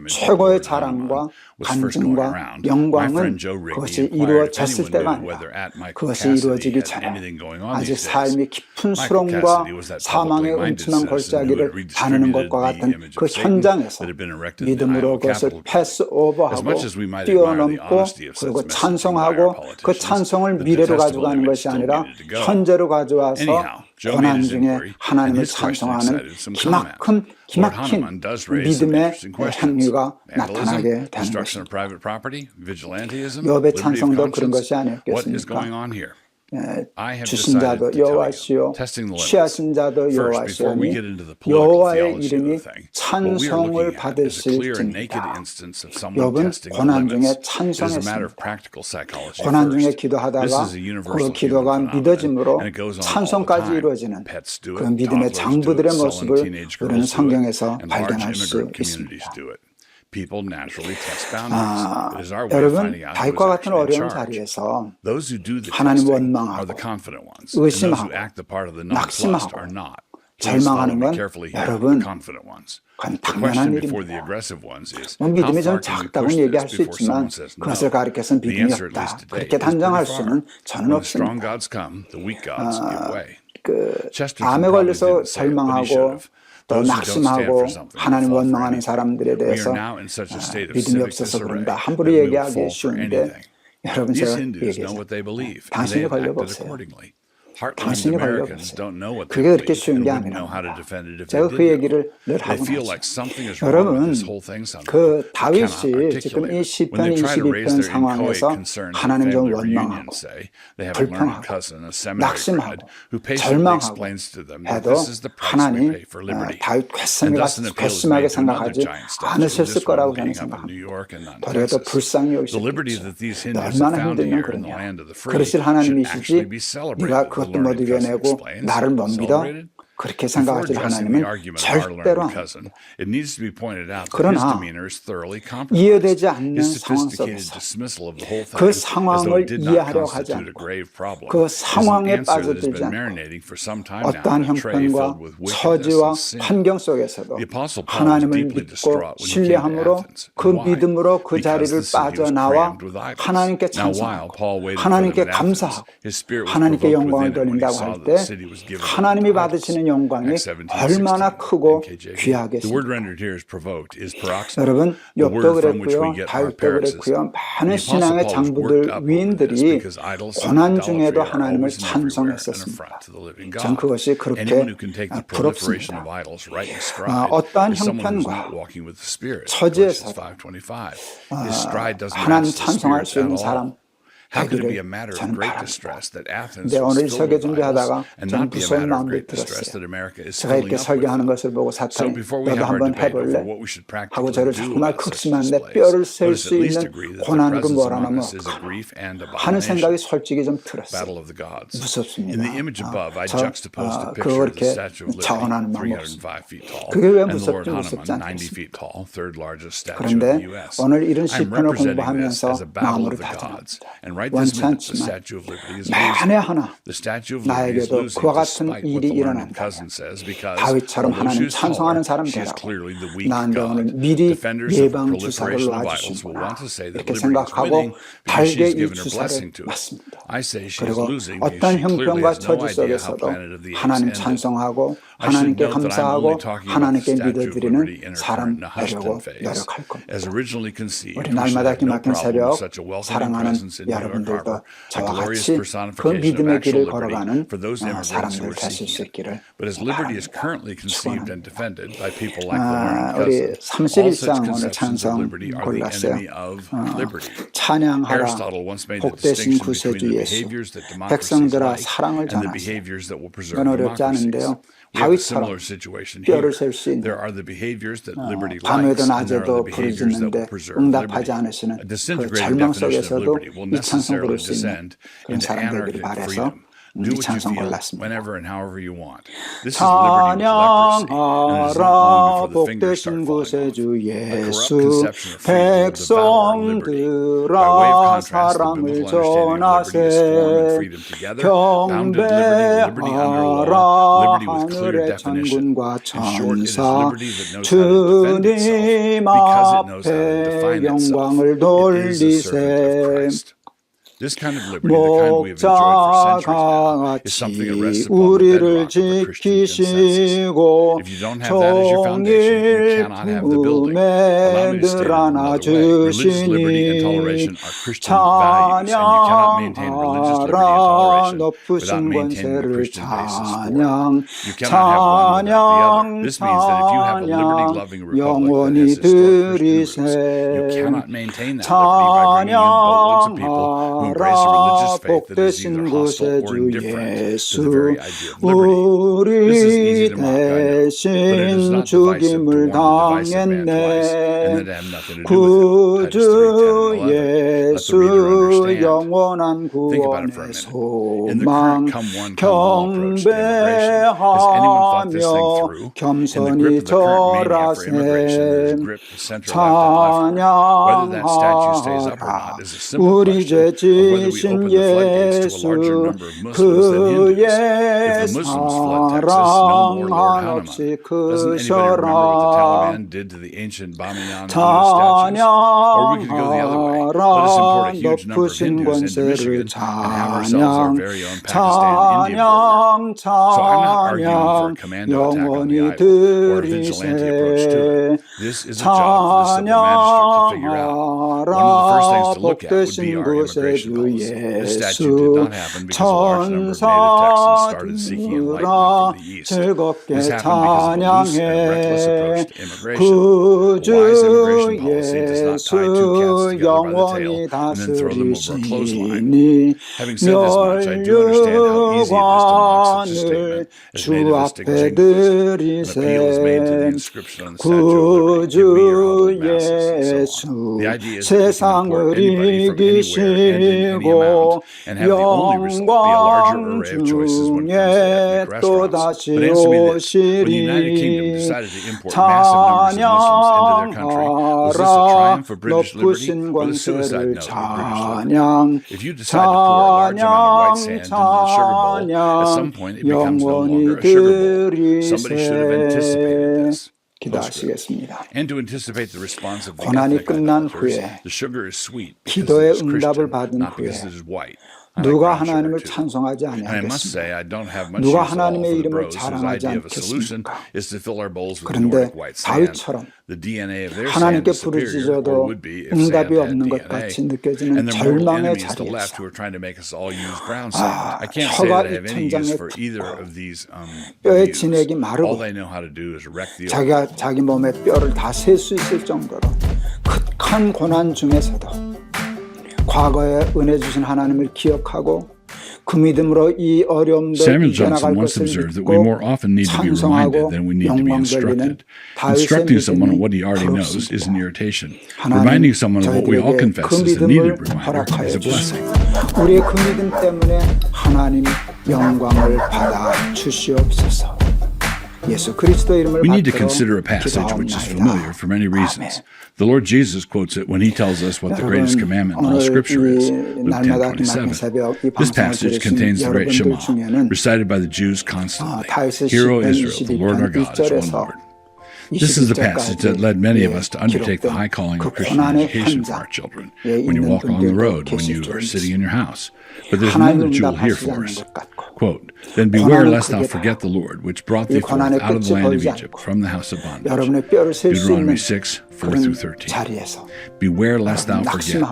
최고의 자랑과 간증과 영광은 그것이 이루어졌을 때가 아니라 그것이 이루어지기 전에 아직 삶이 깊은 수렁과 사망의 음침한 골짜기를 다니는 것과 같은 그 현장에서 믿음으로 그것을 패스오버하고 뛰어넘고 그리고 찬송하고 그 찬송을 미래로 가져가는 것이 아니라 현재로 가져와서 고난 중에 하나님을 찬송하는 기막힌 믿음의 행위가 나타나게 되는 것입니다. 욥의 찬송도 그런 것이 아니었겠습니까? 주신 자도 여호와시요 취하신 자도 여호와시오니 여호와의 이름이 찬송을 받으실지니라. 욥은 고난 중에 찬송했습니다. 고난 중에 기도하다가 그 기도가 믿어짐으로 찬송까지 이루어지는 그 믿음의 장부들의 모습을 우리는 성경에서 발견할 수 있습니다. People naturally test boundaries. It is our way of 여러분 finding out who is 다윗과 같은 actually in 어려운 charge. 자리에서 Those who do the 하나님 testing 원망하고 are the confident ones, and those 의심하고 who act the part of the nonplussed 낙심하고 are not. Please follow 절망하는 me 건 carefully here. 여러분, The confident ones. 그건 The 당연한 question before the 일입니다. aggressive ones is, 뭐 how 믿음이 좀 far can we 작다고 push 얘기할 this 수 before 있지만 someone says no? 그것을 가리켜서는 The 믿음이 answer, at 없다. least today, 그렇게 is pretty 단정할 far. 수는 저는 When the strong 없습니다. gods come, the weak gods give way. Chesterton 암에 probably 걸려서 didn't say it, but he should 절망하고 have. 또 Those who don't stand 낙심하고 for something 하나님 fall for 원망하는 anything. 사람들에 We 대해서 are now in such a state of 믿음이 civic 없어서 disarray 그런다. that 함부로 we will 얘기하기 fall for 쉬운데 anything. 여러분 These 제가 Hindus know 얘기해서 what they believe, and 당신이 they have acted 걸려보세요. accordingly. Heartland 당신이 Americans 걸려보세요. don't know what they 그게 그렇게 believe 쉬운 and 게 wouldn't know how to 아니랍니다. defend it if 제가 they 그 did 얘기를 늘 know. They 하고 feel 나서 like something is wrong with 여러분 this whole thing somehow. 그 They cannot 다윗이 지금 articulate 이 it. 시편 When they try to raise 22편 their 상황에서 inchoate concern to 하나님 좀 family reunion, 원망하고 say, they have a learned 불평하고 cousin, a seminary grad, who 낙심하고 patiently 절망하고 explains to them that 해도 this is the price we 하나님 pay for liberty. 다윗 And thus an appeal is 괘씸하게 made to another 생각하지 giant statue, 않으셨을 this one 거라고 being 저는 up in New 생각합니다. York and not in 도리어 더 Texas. 불쌍히 The liberty 여기셨겠죠. that these Hindus have 얼마나 found 힘들면 here in the 그러냐. land of the free 그러실 should 하나님이시지 actually be celebrated. 네가 The 그것도 못 learned cousin 이겨내고 explains. 나를 못 믿어? Celebrated? 그렇게 Before 생각하실 addressing 하나님은 the argument of our 절대로 learned cousin, it needs to be pointed out that his 그러나 demeanor is thoroughly 이해되지 compromised. 않는 His 상황 sophisticated 속에서 dismissal of the whole thing 그 as though 상황을 it did not 이해하려 하지 constitute a 않고 grave problem 그 is an 상황에 answer that has 빠져들지 been 않고 marinating for some time now 어떠한 in a tray 형편과 filled with wickedness 처지와 and sin. 환경 속에서도 The Apostle Paul was 하나님을 deeply 믿고 distraught when he came to 신뢰함으로 Athens. 그 And why? 믿음으로 그 Because 자리를 the city was 빠져나와 crammed with idols. 하나님께 Now while 찬송하고 Paul waited for them 하나님께 in Athens, 감사하고 his spirit was 하나님께 provoked 영광을 within him when he 돌린다고 saw 할 that 때 the city was given over 하나님이 to idols. 받으시는 영광이 Acts 17:16 얼마나 크고 NKJV. 귀하게 The word rendered here is provoked is paroxysm. 여러분 The 욥도 word from which we 그랬고요 get our 다윗도 paroxysm. 그랬고요 The 많은 Apostle 신앙의 Paul was 장부들 worked up over this 위인들이 because idols and 고난 idolatry 중에도 are 하나님을 always and everywhere an 찬송했었습니다. affront to the living 전 God. 그것이 그렇게 Anyone who can take the proliferation 부럽습니다. of idols right in stride 어떠한 is someone who's 형편과 not walking with the Spirit. 처지에서 Galatians 5:25. His stride doesn't 하나님 match the 찬송할 Spirit 수 있는 at 사람 all. How could it be a 되기를 matter of 저는 great 바랍니다. distress that Athens 근데 was 오늘 filled 설교 with idols 준비하다가 and 좀 not be a 무서운 matter of 마음도 great distress 들었어요. that America is 제가 filling 이렇게 up with 설교하는 them? 것을 보고 So 사탄이 before we 너도 have our 한번 debate over 해볼래? what we should 하고 practically 저를 do 정말 about such 극심한데 displays, 뼈를 let 셀 us 수 at least 있는 agree that the 고난은 그 presence 뭐라냐면 among us is a grief and 하는 생각이 abomination. 솔직히 좀 들었어요. Battle of the gods. 무섭습니다. In the image above, I 저 juxtaposed a picture of the 그렇게 Statue of 자원하는 Liberty, 마음 없습니다. 305 feet tall, 그게 왜 and the Lord 무섭지 무섭지 Hanuman, 90 않겠습니까? feet tall, third largest statue 그런데 of the U.S. 오늘 이런 I'm 시편을 representing this 공부하면서 as a battle 마음으로 of the gods. 다짐합니다. And right this 원치 minute, the 않지만 Statue of Liberty is 만에 losing. 하나 The Statue of Liberty is 나에게도 losing 그와 같은 despite what 일이 the learned 일어난다면 cousin says, because 다윗처럼 although she 하나님 is 찬송하는 taller, 사람 she is 되라고 clearly the weak 나한테 오늘 God. 미리 Defenders of the 예방 주사를 proliferation of idols will 놔주신구나 want to say that 이렇게 liberty is 생각하고 winning because she 달게 has 이 given her 주사를 blessing to it. 맞습니다. I say she is 그리고 losing because 어떤 she clearly 형편과 has no 처지 idea how 속에서도 Planet of the Apes 하나님 ended. 찬송하고 I should 하나님께 note that I'm 감사하고 only talking about the 하나님께 Statue of 믿어드리는 Liberty in her 사람 current 되려고 Nahashtan phase. 노력할 겁니다. As originally conceived, 우리 we should 날마다 have no 기막힌 problem 새벽 with such a welcoming 사랑하는 presence in New York 여러분들도 Harbor, a 저와 glorious 같이 그 personification of 믿음의 actual 길을 liberty 걸어가는 for those immigrants who 사람들 are 되실 수 seeking it. 있기를 But as liberty is 바랍니다. currently conceived and defended by people like the learned 우리 cousin, all such 31장 오늘 conceptions of 찬송 liberty are the 골랐어요. enemy of liberty. 찬양하라 Aristotle once made the 복되신 distinction 구세주 between the 예수 behaviors that democracies 백성들아 like 사랑을 and the 전하세 behaviors that will preserve 이건 어렵지 democracies. 않은데요. We have a 다윗처럼 similar situation here. 뼈를 셀 수 있는 There are the behaviors that liberty 밤에도 likes, and there are 낮에도 the behaviors that 부르짖는데 will preserve 응답하지 liberty. 않으시는 A 그 disintegrated 절망 definition of 속에서도 liberty will 이 찬송 necessarily 부를 수 있는 descend 그런 into 사람 되기를 anarchic 바라서 freedom. Do 이 what you 찬송 feel, 골랐습니다. whenever and however you want. This is liberty with leprosy, and it is not long 찬양하라 before the fingers start 복되신 falling off. 구세주 A 예수 corrupt conception of freedom will devour liberty. By way of 백성들아 contrast, the 사랑을 biblical understanding of liberty is form and 전하세 freedom together, bounded liberty under law, liberty with clear 경배하라 definition. 하늘의 In 천군과 short, it is 천사 liberty that knows how to defend itself 주님 because it knows how to 앞에 define itself. 영광을 It is the servant of 돌리세 Christ. This kind of liberty, the kind we have enjoyed for centuries now, is something that rests upon the 우리를 bedrock of the Christian consensus. 지키시고 If you don't have that as your foundation, you cannot have the building. Allow me to state it another way. Religious liberty and toleration are Christian values, and you cannot maintain religious liberty and toleration without maintaining the Christian basis for it. You cannot have one without the other. This means that if you have a liberty-loving republic that has historic Christian roots, you cannot maintain that liberty by bringing in boatloads of people who embrace a religious faith that is 복되신 either hostile or 구세주 indifferent to the 예수 very idea of liberty. This is easy 우리 to mock, I know, but it is 대신 not divisive to warn 죽임을 the divisive man twice, and 당했네 that have nothing to do with it. Titus 3:10 and 11. 구주 Let the reader 예수 understand. 영원한 Think about it for a 구원의 minute. In the 소망 current come one, come all approach to immigration, has anyone thought this thing 경배하며 through? In the 겸손히 grip of the current mania for immigration that has 절하세 gripped the center left and leftward, whether that statue stays up or not is a simple 우리 question of whether we 죄지신 open the floodgates to a larger 예수 number of Muslims than Hindus. 그의 If the Muslims flood Texas, no more 사랑 Lord 한없이 Hanuman. Doesn't anybody remember what the 크셔라 Taliban did to the ancient Bamiyan Buddha statues? Or we could go the other way. Let us import a huge number of Hindus into Michigan and have ourselves our very own Pakistan-India border. So I'm not arguing for a commando attack on the island or a vigilante approach to it. This is a job for the civil magistrate to figure out. One of the first things to look at would be our immigration policy. This statute did not happen because a large number of native Texans started seeking enlightenment from the East. This happened because of a loose and reckless approach to immigration. A wise immigration policy does not tie two cats together by the tail and then throw them over a clothesline. Having said this much, I do understand how easy it is to mock such a statement as nativistic jingoism. An appeal is made to the inscription on the Statue of Liberty, "Give me your humbled masses," and so on. The idea is that we can import anybody from anywhere and in any amount and have the only result be a larger array of choices when it comes to ethnic restaurants. But answer me this, when the United Kingdom decided to import massive numbers of Muslims into their country, was this a triumph for British liberty or the suicide note of British liberty? If you decide to pour a large amount of white sand into the sugar bowl, at some point it becomes no longer a sugar bowl. Somebody should have anticipated this. 기도하시겠습니다. And to anticipate the response of the 고난이 ethnic 끝난 idolaters, 후에 the sugar is sweet because 기도의 it is 응답을 Christian, 받은 not because 후에 it is white. 누가 하나님을 찬송하지 And I must say, I 아니하겠습니까? don't have much 누가 use at all 하나님의 for the 이름을 bros whose 자랑하지 idea of a solution 않겠습니까? is to fill our bowls with 그런데 Nordic white sand. 다윗처럼 The DNA of their sand 하나님께 is superior, or 부르짖어도 would be if sand 응답이 had 없는 것 DNA. 같이 And 느껴지는 their mortal 절망의 enemies to the left 자리에서 who are trying to make us all use brown sand. I can't say 혀가 that I have any use for either of these 뼈의 views. 진액이 마르고 All they know how to do is wreck the 자기가 자기 몸의 뼈를 다 셀 수 있을 정도로 극한 고난 중에서도 과거에 은혜 주신 하나님을 기억하고 그 믿음으로 이 어려움들 Samuel 이겨나갈 Johnson once 것을 observed that we 믿고 more often need to be 찬송하고 reminded than we need to be 영광 돌리는 instructed. 다윗의 Instructing someone on what he 믿음이 already knows is an 부럽습니다. irritation. 하나님 Reminding someone of what we all 저희들에게 confess 그 is a 믿음을 needed reminder 허락하여 is a blessing. 주시고 우리의 그 믿음 때문에 하나님 영광을 받아 주시옵소서. 예수 그리스도 이름을 We need to 받들어 consider a passage which is familiar for many reasons. The Lord Jesus quotes it when he tells us what the greatest commandment in all Scripture is, Luke 10:27. This passage contains the great Shema, recited by the Jews constantly. Hear, O Israel, the Lord our God is one Lord. This is the passage that led many of us to undertake the high calling of Christian education for our children. When you walk along the road, when you are sitting in your house. But there's another that you'll hear for us. Quote, "Then beware lest thou forget the Lord, which brought thee forth out of the land of Egypt, from the house of bondage." Deuteronomy 6:4-13. Beware lest thou forget.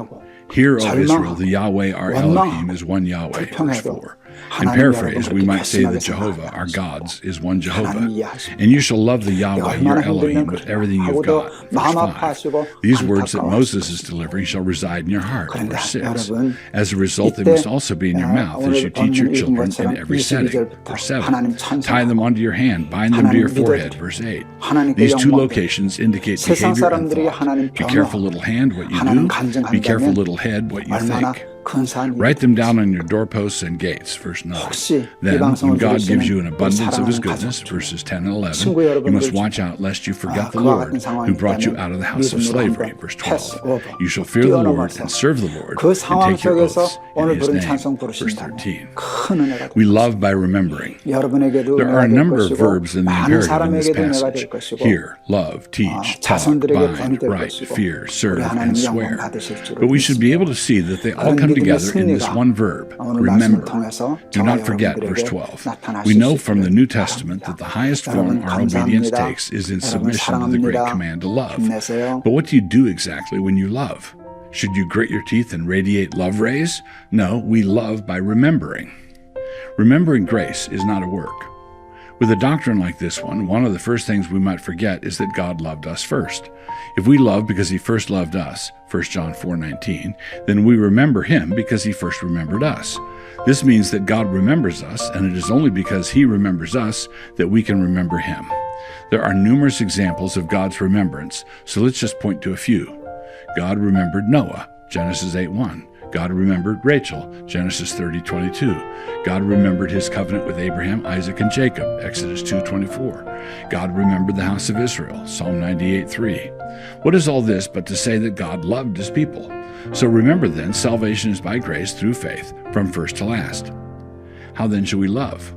Hear, O Israel, the Yahweh our Elohim is one Yahweh. Verse 4. In paraphrase, we might say that Jehovah, our gods, is one Jehovah. And you shall love the Yahweh, your Elohim, with everything you've got. Verse 5. These words that Moses is delivering shall reside in your heart. Verse 6. As a result, they must also be in your mouth as you teach your children in every setting. Verse 7. Tie them onto your hand, bind them to your forehead. Verse 8. These two locations indicate behavior and thought. Be careful, little hand, what you do. Be careful, little head, what you think. Write them down on your doorposts and gates, verse 9. Then, when God gives you an abundance of his goodness, verses 10 and 11, you must watch out lest you forget the Lord who brought you out of the house of slavery, verse 12. You shall fear the Lord and serve the Lord and take your oaths in his name, verse 13. We love by remembering. There are a number of verbs in the imperative in this passage. Hear, love, teach, talk, bind, write, fear, serve, and swear. But we should be able to see that they all come together in this one verb, remember. Do not forget, verse 12. We know from the New Testament that the highest form our obedience takes is in submission to the great command to love. But what do you do exactly when you love? Should you grit your teeth and radiate love rays? No, we love by remembering. Remembering grace is not a work. With a doctrine like this one of the first things we might forget is that God loved us first. If we love because he first loved us, 1 John 4:19, then we remember him because he first remembered us. This means that God remembers us, and it is only because he remembers us that we can remember him. There are numerous examples of God's remembrance, so let's just point to a few. God remembered Noah, Genesis 8:1. God remembered Rachel, Genesis 30:22. God remembered his covenant with Abraham, Isaac, and Jacob, Exodus 2:24. God remembered the house of Israel, Psalm 98:3. What is all this but to say that God loved his people? So remember then, salvation is by grace through faith, from first to last. How then should we love?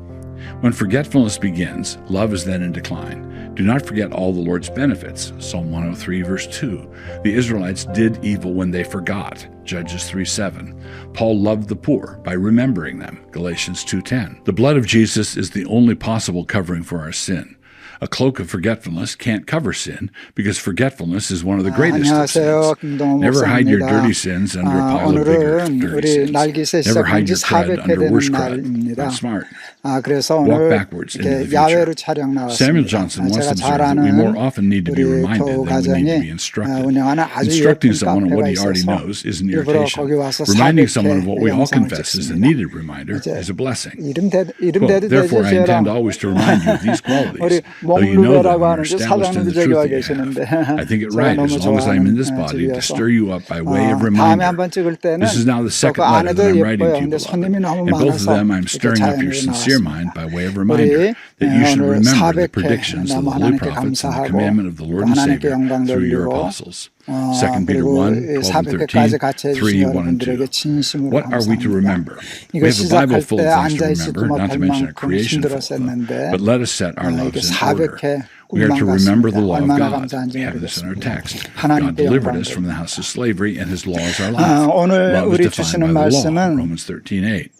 When forgetfulness begins, love is then in decline. Do not forget all the Lord's benefits, Psalm 103, verse 2. The Israelites did evil when they forgot, Judges 3:7. Paul loved the poor by remembering them, Galatians 2:10. The blood of Jesus is the only possible covering for our sin. A cloak of forgetfulness can't cover sin because forgetfulness is one of the greatest of sins. Never hide your dirty sins under a pile of bigger dirty sins. Never hide your crud under worse crud. That's smart. Walk backwards into the future. Samuel Johnson once observed that we more often need to be reminded than we need to be instructed. Instructing someone on what he already knows is an irritation. Reminding someone of what we all confess is a needed reminder is a blessing. Quote, therefore, I intend always to remind you of these qualities, though you know them and are established in the truth that you have. I think it right, as long as I am in this body, to stir you up by way of reminder. This is now the second letter that I'm writing to you, beloved. In both of them, I'm stirring up your sincere mind by way of reminder that you should remember the predictions of the holy prophets and the commandment of the Lord and Savior through your apostles. 2 Peter 1, 12 and 13, 3, 1 and 2. What are we to remember? We have a Bible full of things to remember, not to mention a creation full of them. But let us set our lives in order. We are to remember the law of God. We have this in our text. God delivered us from the house of slavery, and his laws are life. Love is defined by the law, Romans 13:8.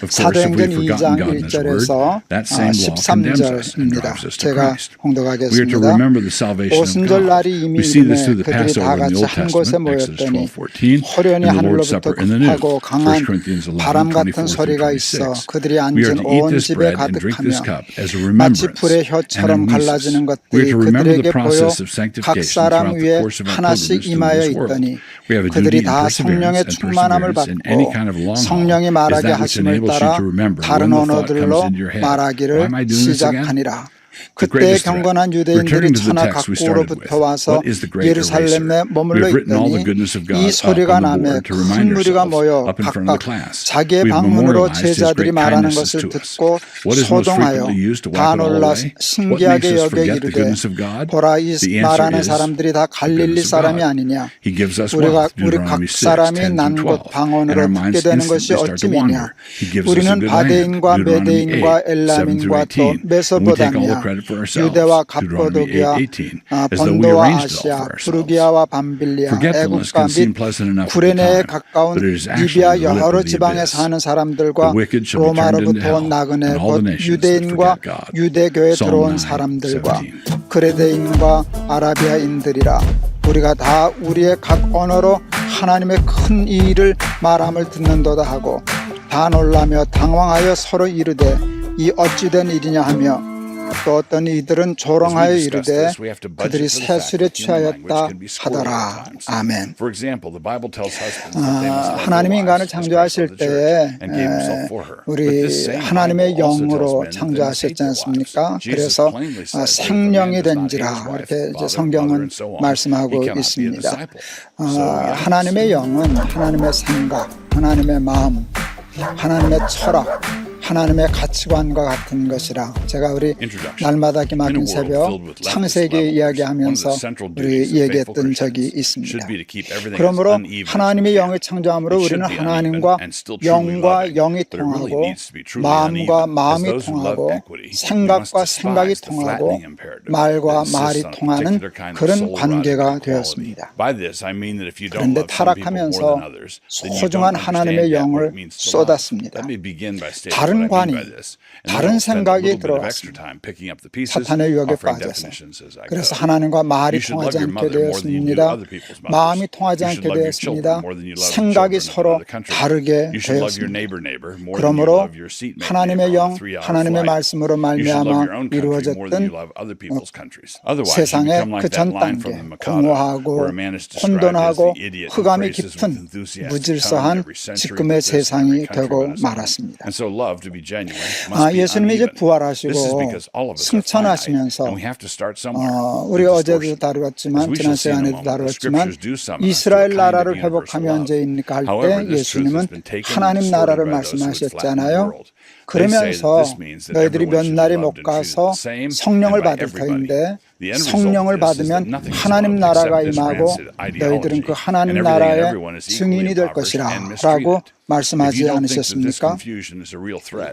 Of course, if we've forgotten God and his word, that same law condemns us and drives us to Christ. We are to remember the salvation of God. We see this through the Passover in the Old Testament, Exodus 12:14, and the Lord's Supper in the New, 1 Corinthians 11:24-26. We are to eat this bread and drink this cup as a remembrance and a reminiscence. We are to remember the process of sanctification throughout the course of our pilgrimage through this world. We have a duty in perseverance in any kind of long haul. Is that which enables you to remember when the thought comes into your head, why am I doing this again? 그때 경건한 유대인들이 천하 각국으로부터 와서 예루살렘에 머물러 있더니 이 소리가 나매 큰 무리가 모여 각각 자기의 방문으로 제자들이 말하는 것을 듣고 소동하여 다 놀라 신기하게 여겨 이르되 보라 이 말하는 사람들이 다 갈릴리 사람이 아니냐 우리 각 사람이 난 곳 방언으로 듣게 되는 것이 어찌미냐 우리는 바데인과 메데인과 엘람인과 또 메소포타미아 유대와 갑고도기아 본도와 아시아 부르기아와 밤빌리아 애국과 및 구레네에 가까운 리비아 여러 지방에 사는 사람들과 로마로부터 온 나그네 곧 유대인과 유대교에 들어온 사람들과 그레데인과 아라비아인들이라 우리가 다 우리의 각 언어로 하나님의 큰 일을 말함을 듣는도다 하고 다 놀라며 당황하여 서로 이르되 이 어찌된 일이냐 하며 또 어떤 이들은 조롱하여 이르되 그들이 새술에 취하였다 하더라. 아멘. 하나님이 인간을 창조하실 때에 우리 하나님의 영으로 창조하셨지 않습니까? 그래서 생명이 된지라 이렇게 이제 성경은 말씀하고 있습니다. 하나님의 영은 하나님의 생각, 하나님의 마음, 하나님의 철학, 하나님의 가치관과 같은 것이라 제가 우리 날마다 기막힌 새벽 창세기 이야기하면서 우리 얘기했던 적이 있습니다. 그러므로 하나님의 영의 창조함으로 우리는 하나님과 영과 영이 통하고 마음과 마음이 통하고 생각과 생각이 통하고 말과 말이 통하는 그런 관계가 되었습니다. 그런데 타락하면서 소중한 하나님의 영을 쏟았습니다. 다른 다른 관이, 다른 생각이 들어왔습니다. 사탄의 유혹에 빠져서. 그래서 하나님과 말이 통하지 않게 되었습니다. 마음이 통하지 않게 되었습니다. 생각이 서로 다르게 되었습니다. 그러므로 하나님의 영, 하나님의 말씀으로 말미암아 이루어졌던 세상의 그 전 단계, 공허하고 혼돈하고 흑암이 깊은 무질서한 지금의 세상이 되고 말았습니다. 예수님이 이제 부활하시고 승천하시면서 우리 어제도 다루었지만 지난 시간에도 다루었지만 이스라엘 나라를 회복하며 언제입니까 할 때 예수님은 하나님 나라를 말씀하셨잖아요. 그러면서 너희들이 몇 날이 못 가서 성령을 받을 터인데 성령을 받으면 하나님 나라가 임하고 너희들은 그 하나님 나라의 증인이 될 것이라 라고 말씀하지 않으셨습니까?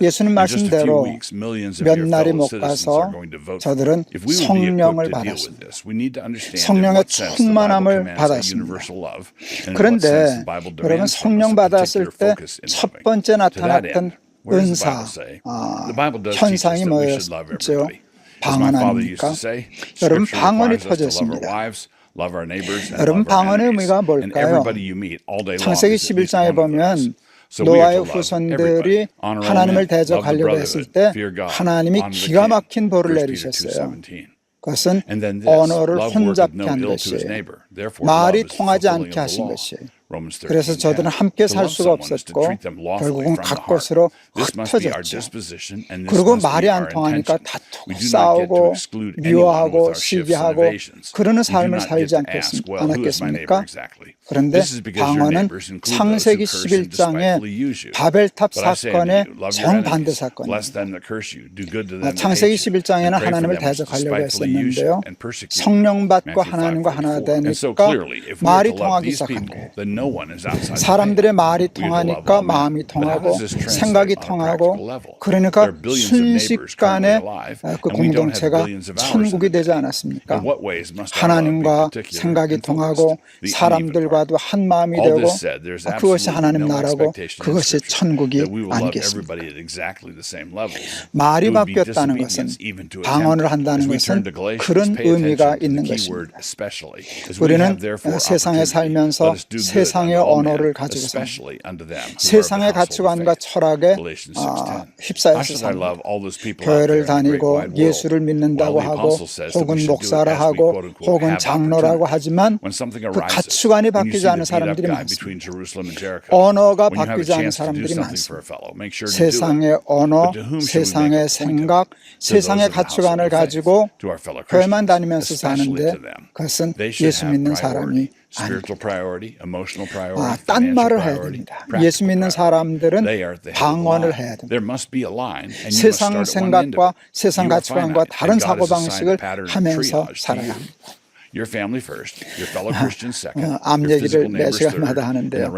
예수님 말씀대로 몇 날이 못 가서 저들은 성령을 받았습니다. 성령의 충만함을 받았습니다. 그런데 여러분 성령 받았을 때 첫 번째 나타났던 은사, 현상이 뭐였죠? 방언 아닙니까? 여러분 방언이 터졌습니다. 여러분 방언의 의미가 뭘까요? 창세기 11장에 보면 노아의 후손들이 하나님을 대적하려고 했을 때 하나님이 기가 막힌 벌을 내리셨어요. 그것은 언어를 혼잡케 한 것이에요. 말이 통하지 않게 하신 것이에요. 그래서 저들은 함께 살 수가 없었고 결국은 각 곳으로 흩어졌죠. 그리고 말이 안 통하니까 다투고 싸우고 미워하고 시기하고 그러는 삶을 살지 않았겠습니까? 그런데 방언은 창세기 11장의 바벨탑 사건의 정반대 사건입니다. 창세기 11장에는 하나님을 대적하려고 했었는데요. 성령 받고 하나님과 하나 되니까 말이 통하기 시작한 거예요. 사람들의 말이 통하니까 마음이 통하고 생각이 통하고 그러니까 순식간에 그 공동체가 천국이 되지 않았습니까? 하나님과 생각이 통하고 사람들과도 한 마음이 되고 그것이 하나님 나라고 그것이 천국이 아니겠습니까? 말이 바뀌었다는 것은 방언을 한다는 것은 그런 의미가 있는 것입니다. 우리는 세상에 살면서 세상의 언어를 가지고 삽니다. 세상의 가치관과 철학에 휩싸여서 삽니다. 교회를 다니고 예수를 믿는다고 하고 혹은 목사라 하고 혹은 장로라고 하지만 그 가치관이 바뀌지 않은 사람들이 많습니다. 언어가 바뀌지 않은 사람들이 많습니다. 세상의 언어, 세상의 생각, 세상의 가치관을 가지고 교회만 다니면서 사는데 그것은 예수 믿는 사람이 아닙니다. 딴 말을 해야 됩니다. 예수 믿는 사람들은 방언을 해야 됩니다. 세상 생각과 세상 가치관과 다른 사고방식을 하면서 살아야 합니다. 암 얘기를 매 시간마다 하는데요.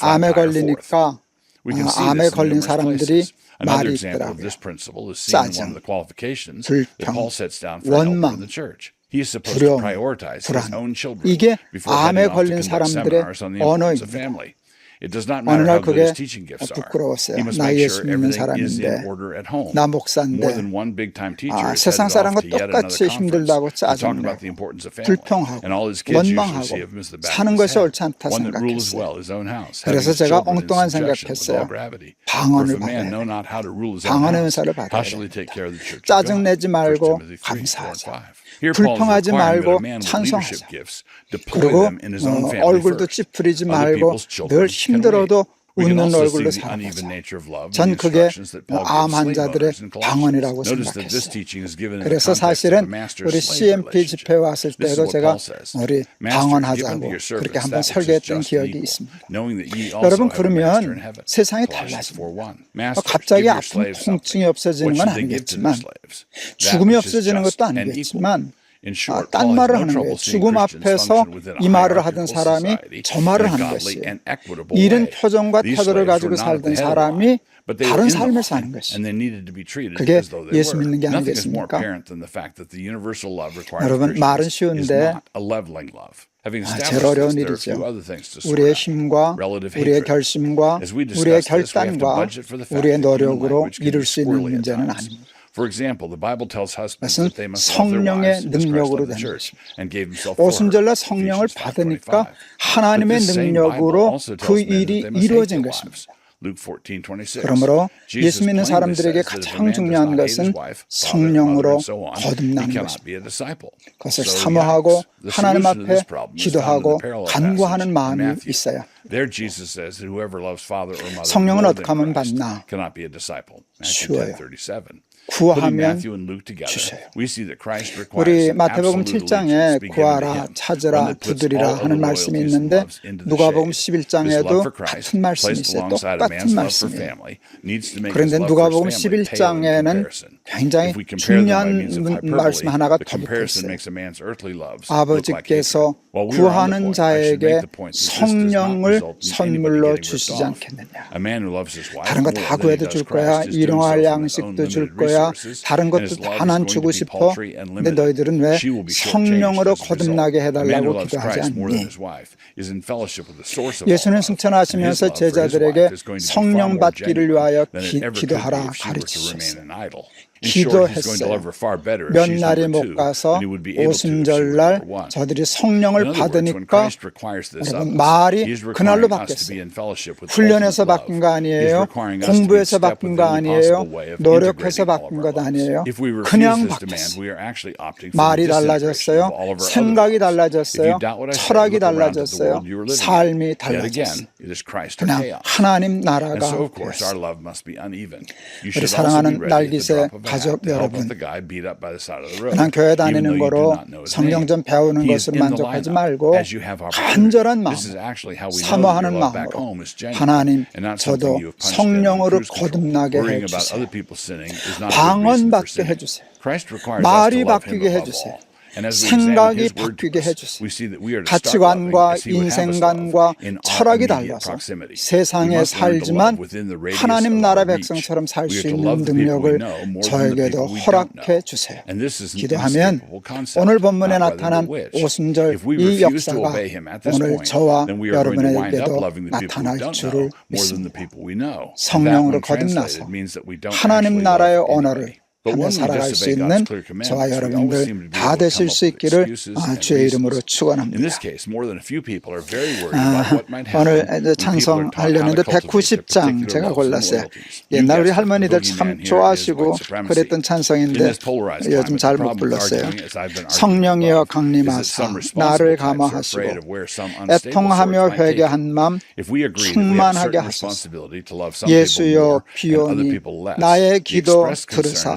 암에 걸리니까 암에 걸린 사람들이 말이 있더라고요. 짜증, 불평, 원망, 두려움, 불안. 이게 암에 걸린 사람들의 언어입니다. 어느 날 그게 부끄러웠어요. 나 예수 믿는 사람인데 나 목사인데 세상 사람과 똑같이 힘들다고 짜증내고 불평하고 원망하고 사는 것이 옳지 않다 생각했어요. 그래서 제가 엉뚱한 생각했어요. 방언을 받아야 돼요. 방언의 은사를 받아야 됩니다. 짜증내지 말고 감사하자. 불평하지 말고 찬송하자. 그리고 얼굴도 찌푸리지 말고 늘 힘들어도 웃는 얼굴로 살아보자. 전 그게 암 환자들의 방언이라고 생각했어요. 그래서 사실은 우리 CMP 집회에 왔을 때도 제가 우리 방언하자고 그렇게 한번 설계했던 기억이 있습니다. 여러분 그러면 세상이 달라집니다. 갑자기 아픈 통증이 없어지는 건 아니겠지만 죽음이 없어지는 것도 아니겠지만 딴 말을 하는 거예요. 죽음 앞에서 이 말을 하던 사람이 저 말을 하는 것이에요. 이런 표정과 태도를 가지고 살던 사람이 다른 삶을 사는 것이죠. 그게 예수 믿는 게 아니겠습니까? 여러분, 말은 쉬운데 제일 어려운 일이죠. 우리의 힘과 우리의 결심과 우리의 결단과 우리의 노력으로 이룰 수 있는 문제는 아닙니다. 그것은 성령의 능력으로 되는 것입니다. 오순절날 성령을 받으니까 하나님의 능력으로 그 일이 이루어진 것입니다. 그러므로 예수 믿는 사람들에게 가장 중요한 것은 성령으로 거듭나는 것입니다. 그것을 사모하고 하나님 앞에 기도하고 간구하는 마음이 있어야 성령은 어떻게 하면 받나? 쉬워요. 구하면 주셔요. 우리 마태복음 7장에 구하라, 찾으라, 두드리라 하는 말씀이 있는데 누가복음 11장에도 같은 말씀이 있어요. 똑같은 말씀이에요. 그런데 누가복음 11장에는 굉장히 중요한 말씀 하나가 더 붙어 있어요. 아버지께서 구하는 자에게 성령을 선물로 주시지 않겠느냐. 다른 거 다 구해도 줄 거야. 일용할 양식도 줄 거야. 다른 것도 다 난 주고 싶어. 근데 너희들은 왜 성령으로 거듭나게 해달라고 기도하지 않니? 예수는 승천하시면서 제자들에게 성령 받기를 위하여 기도하라 가르치셨어요. 기도했어요. 몇 날이 못 가서 오순절날 저들이 성령을 받으니까 여러분, 말이 그날로 바뀌었어요. 훈련해서 바뀐 거 아니에요. 공부해서 바뀐 거 아니에요. 노력해서 바뀐 것 아니에요. 그냥 바뀌었어요. 말이 달라졌어요. 생각이 달라졌어요. 철학이 달라졌어요. 삶이 달라졌어요. 그냥 하나님 나라가 되었어요. 우리 사랑하는 날깃의 가족 여러분, 그냥 교회 다니는 거로 성경 좀 배우는 것으로 만족하지 말고 간절한 마음으로 사모하는 마음으로 하나님 저도 성령으로 거듭나게 해주세요. 방언받게 해주세요. 말이 바뀌게 해주세요. 생각이 바뀌게 해주세요. 가치관과 인생관과 철학이 달라서 세상에 살지만 하나님 나라 백성처럼 살 수 있는 능력을 저에게도 허락해 주세요. 기도하면 오늘 본문에 나타난 오순절 이 역사가 오늘 저와 여러분에게도 나타날 줄을 믿습니다. 성령으로 거듭나서 하나님 나라의 언어를 하며 살아갈 수 있는 저와 여러분들 다 되실 수 있기를 주의 이름으로 축원합니다. 오늘 찬송하려는데 190장 제가 골랐어요. 옛날 우리 할머니들 참 좋아하시고 그랬던 찬송인데 요즘 잘 못 불렀어요. 성령이여 강림하사 나를 감화하시고 애통하며 회개한 마음 충만하게 하소서. 예수여 비오니 나의 기도 들으사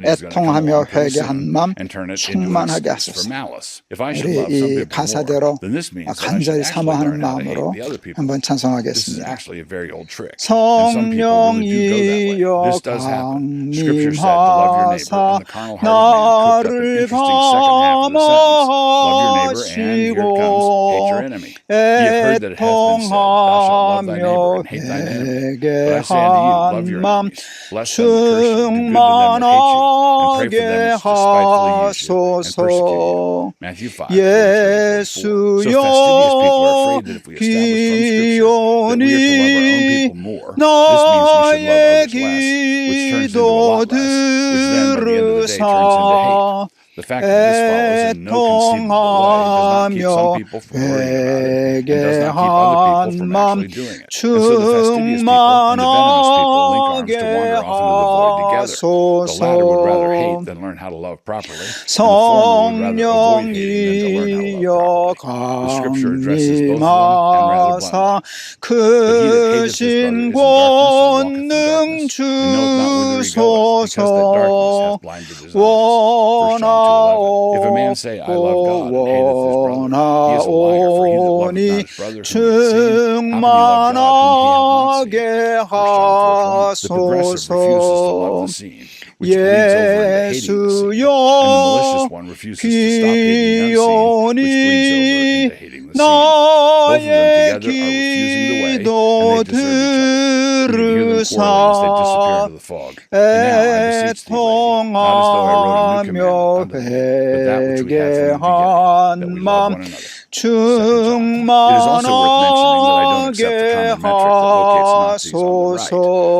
애통하며 회개한 마음 충만하게 하소서. 우리 이 가사대로 간절히 사모하는 마음으로 한번 찬송하겠습니다. 성령이여 강림하사 나를 감화하시고 애통하며 회개한 마음 충만하게 하소서. 예수여 비오니 나의 기도 들으사 애통하며 회개한 마음 충만하게 하소서. 성령이여 강림하사 크신 권능 주소서. 원하 If a man say, I love God, and hateth his brother, he is a liar, for he that loveth not his brother whom he hath seen, how can he love God whom he hath not seen? 1 John 4:20. The progressive refuses to love the seen, which bleeds over into hating the seen, and the malicious one refuses to stop hating the unseen, which bleeds over into hating the seen. Both of them together are refusing the way, and they deserve each other. You can hear them quarreling as they disappear into the fog. And now I beseech thee, lady, not as though I wrote a new commandment unto thee, but that which we had from the beginning, that we love one another. 2 John. It is also worth mentioning that I don't accept the common metric that locates Nazis on the right.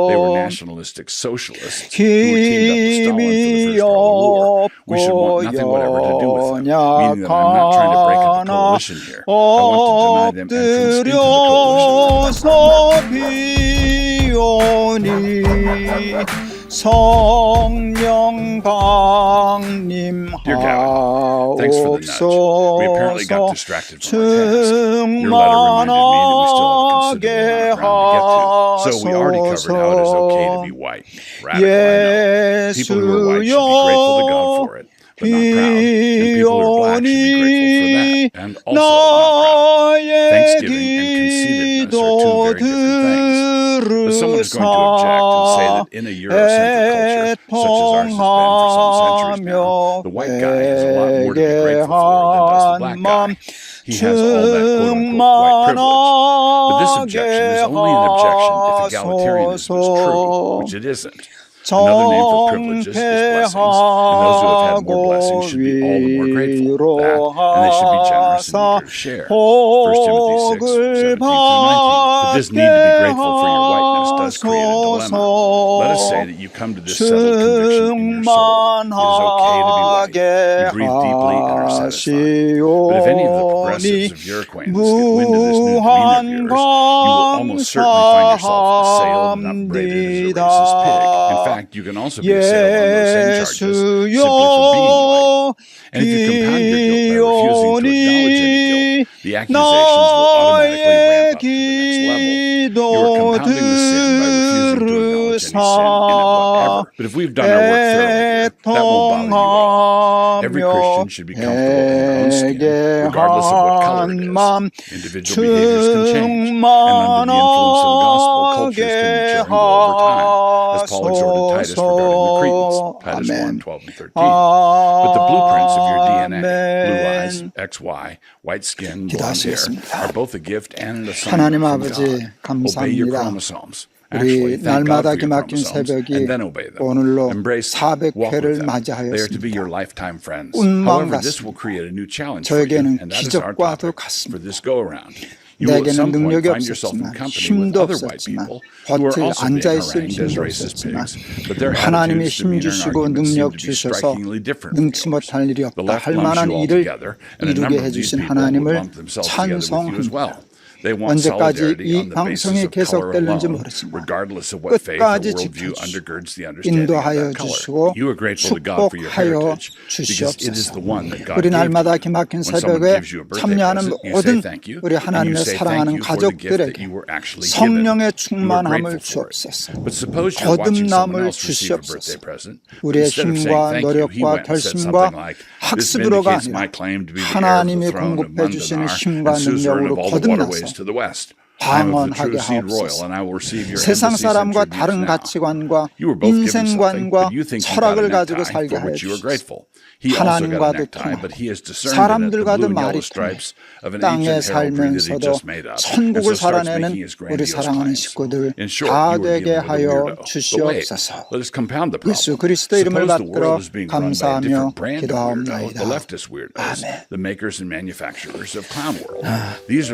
They were nationalistic socialists who were teamed up with Stalin for the First World War. We should want nothing whatever to do with them, meaning that I'm not trying to break up the coalition here. I want to deny them entrance into the coalition. 성령 Dear God, thanks for the nudge. We apparently got distracted from our task. Your letter reminded me that we still have a considerable amount of ground to get to. So we already covered how it is okay to be white. Radical, I know. People who are white should be grateful to God for it, but not proud. And people who are black should be grateful for that, and also not proud. Thanksgiving and conceitedness are two very different things. But someone is going to object and say that in a Eurocentric culture, such as ours has been for some centuries now, the white guy has a lot more to be grateful for than does the black guy. He has all that quote-unquote white privilege. But this objection is only an objection if egalitarianism is true, which it isn't. Another name for privileges is blessings, and those who have had more blessings should be all the more grateful. And they should be generous and eager to share. 1 Timothy 6:17-19. But this need to be grateful for your whiteness does create a dilemma. Let us say that you come to this settled conviction in your soul. It is okay to be white. You breathe deeply and are satisfied. But if any of the progressives of your acquaintance get wind of this new demeanor of yours, you will almost certainly find yourself assailed and upbraided as a racist pig. In fact, you can also be assailed on those same charges simply for being white. And if you compound your guilt by refusing to acknowledge any guilt, the accusations will automatically ramp up to the next level. You are compounding the sin by refusing to acknowledge any sin in it whatever. But if we've done our work thoroughly here, that won't bother you at all. Every Christian should be comfortable in their own skin, regardless of what color it is. Individual behaviors can change, and under the influence of the gospel, cultures can be changed over time, as Paul exhorted Titus regarding the Cretans, Titus 1:12 and 13. But the blueprints of your DNA, blue eyes, XY, white skin, blonde hair, are both a gift and an assignment from God. Obey your chromosomes. 우리 날마다 기막힌 새벽이 오늘로 400회를 맞이하였습니다. 꿈만 같습니다. 저에게는 기적과도 같습니다. 내게는 능력이 없었지만 힘도 없었지만 겉을 앉아있을 힘도 없었지만 하나님이 힘 주시고 능력 주셔서 능치 못할 일이 없다 할 만한 일을 이루게 해주신 하나님을 찬송합니다. 언제까지 이 방송이 계속될는지 모르지만 끝까지 지켜주시고 인도하여 주시고 축복하여 주시옵소서. 우리 날마다 기막힌 새벽에 참여하는 모든 우리 하나님의 사랑하는 가족들에게 성령의 충만함을 주옵소서. 거듭남을 주시옵소서. 우리의 힘과 노력과 결심과 학습으로가 아니라 하나님이 공급해 주시는 힘과 능력으로 거듭나서 방언하게 하옵소서. 세상 사람과 다른 가치관과 인생관과 철학을 가지고 살게 하여 주옵소서. 하나님과도 통하고 사람들과도 말이 통해 땅에 살면서도 천국을 살아내는 우리 사랑하는 식구들 다 되게 하여 주시옵소서. 예수 그리스도 이름을 받들어 감사하며 기도하옵나이다. 아멘.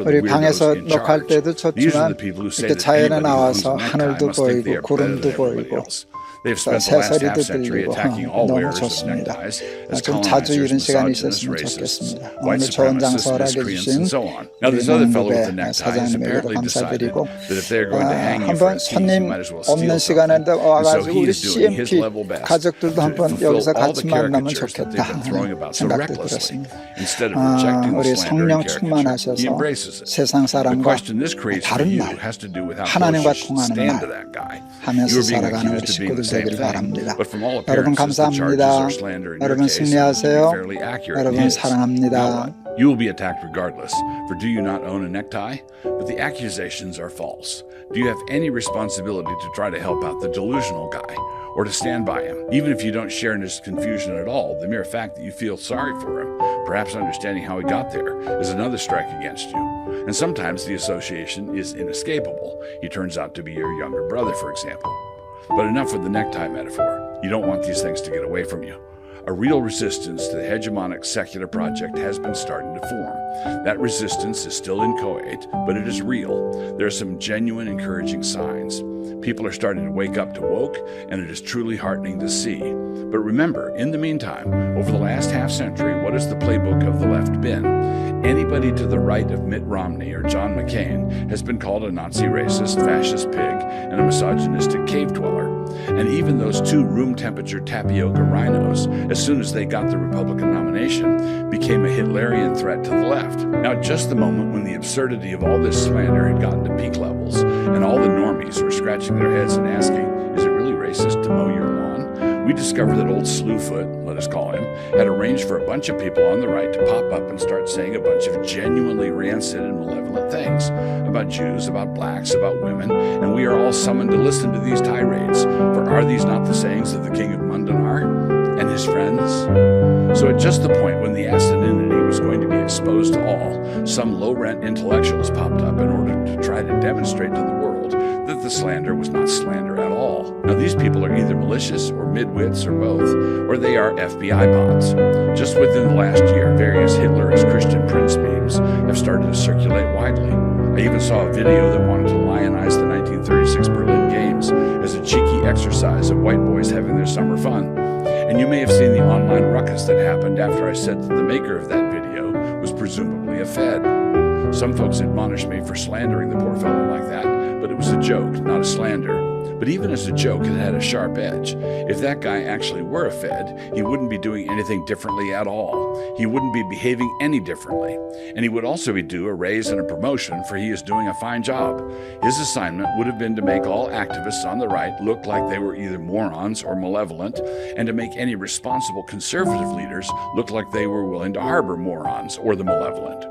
우리 방에서 녹화할 때도 좋지만 이렇게 자연에 나와서 하늘도 보이고 구름도 보이고 새소리도 들리고 너무 좋습니다. 좀 자주 이런 시간이 있었으면 좋겠습니다. 오늘 좋은 장소 허락해 주신 우리 농부배 사장님에게도 감사드리고 한번 손님 없는 시간에도 와가지고 우리 CMP 가족들도 한번 여기서 같이 만나면 좋겠다 하는 생각도 들었습니다. 우리 성령 충만하셔서 세상 사람과 다른 말 하나님과 통하는 말 하면서 살아가는 우리 식구들 되시길 바랍니다. But from all 여러분 appearances, the charges 감사합니다. are slander in your 여러분 case seem to be 승리하세요. fairly accurate. 여러분 It is. 사랑합니다. Now what? You will be attacked regardless. For do you not own a necktie? But the accusations are false. Do you have any responsibility to try to help out the delusional guy or to stand by him? Even if you don't share in his confusion at all, the mere fact that you feel sorry for him, perhaps understanding how he got there, is another strike against you. And sometimes the association is inescapable. He turns out to be your younger brother, for example. But enough with the necktie metaphor. You don't want these things to get away from you. A real resistance to the hegemonic secular project has been starting to form. That resistance is still inchoate, but it is real. There are some genuine encouraging signs. People are starting to wake up to woke, and it is truly heartening to see. But remember, in the meantime, over the last half century, what has the playbook of the left been? Anybody to the right of Mitt Romney or John McCain has been called a Nazi racist, fascist pig, and a misogynistic cave dweller. And even those two room-temperature tapioca rhinos, as soon as they got the Republican nomination, became a Hitlerian threat to the left. Now, at just the moment when the absurdity of all this slander had gotten to peak levels, and all the normies were scratching their heads and asking, is it really racist to mow your lawn? We discovered that old Slewfoot, let us call him, had arranged for a bunch of people on the right to pop up and start saying a bunch of genuinely rancid and malevolent things about Jews, about blacks, about women, and we are all summoned to listen to these tirades. For are these not the sayings of the king of Mundanar and his friends? So at just the point when the asininity was going to be exposed to all, some low-rent intellectuals popped up in order to try to demonstrate to the world that the slander was not slander at all. Now these people are either malicious or midwits or both, or they are FBI bots. Just within the last year, various Hitler as Christian Prince memes have started to circulate widely. I even saw a video that wanted to lionize the 1936 Berlin Games as a cheeky exercise of white boys having their summer fun. And you may have seen the online ruckus that happened after I said that the maker of that video was presumably a Fed. Some folks admonished me for slandering the poor fellow like that, but it was a joke, not a slander. But even as a joke, it had a sharp edge. If that guy actually were a Fed, he wouldn't be doing anything differently at all. He wouldn't be behaving any differently. And he would also be due a raise and a promotion, for he is doing a fine job. His assignment would have been to make all activists on the right look like they were either morons or malevolent, and to make any responsible conservative leaders look like they were willing to harbor morons or the malevolent.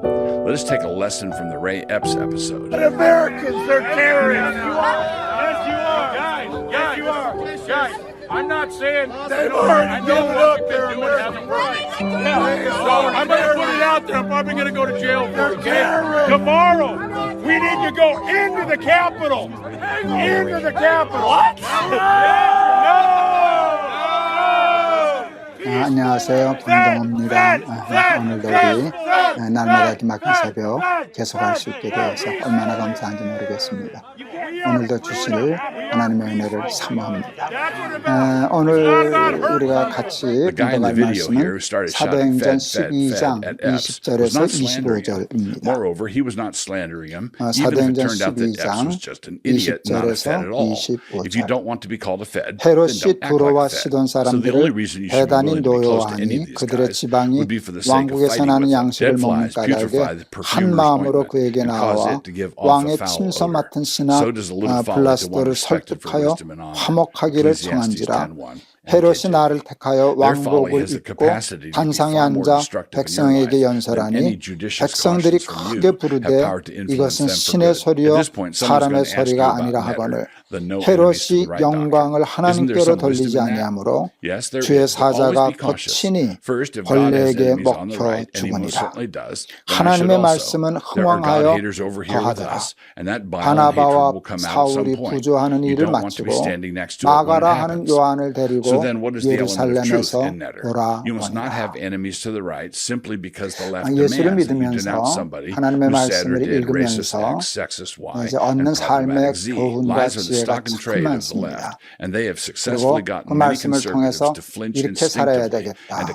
Let us take a lesson from the Ray Epps episode. But Americans are terrorists. You are. Yes, you are. Guys, you are. Guys, I'm not saying they've already given it up there. I'm going to put it out there. I'm probably going to go to jail for it. Tomorrow, we need to go into the Capitol. Into the Capitol. What? 안녕하세요. 김동호입니다. 오늘도 우리 날마다 기막힌 새벽 계속할 수 있게 되어서 얼마나 감사한지 모르겠습니다. 오늘도 주실 하나님의 은혜를 사모합니다. 오늘 우리가 같이 분석할 말씀은 사도행전 12장 20절에서 25절입니다. 사도행전 12장 20절에서 25절. 헤롯이 두로와 시돈 사람들을 대단히 노여워하니 그들의 지방이 왕국에서 나는 양식을 먹는 까닭에 한 마음으로 그에게 나와 왕의 침소 맡은 신하 블라스도를 설득하여 화목하기를 청한지라. 헤롯이 나를 택하여 왕복을 입고 단상에 앉아 백성에게 연설하니 백성들이 크게 부르되 이것은 신의 소리요 사람의 소리가 아니라 하거늘 헤롯이 영광을 하나님께로 돌리지 아니하므로 주의 사자가 거친히 벌레에게 먹혀 죽으니라. 하나님의 말씀은 흥왕하여 더하더라. 바나바와 사울이 부조하는 일을 마치고 마가라 하는 요한을 데리고 예루살렘에서 돌아오니라. 예수를 믿으면서 하나님의 말씀을 읽으면서 이제 얻는 삶의 교훈과 지혜가 참 많습니다. 그리고 그 말씀을 통해서 이렇게 살아야 되겠다.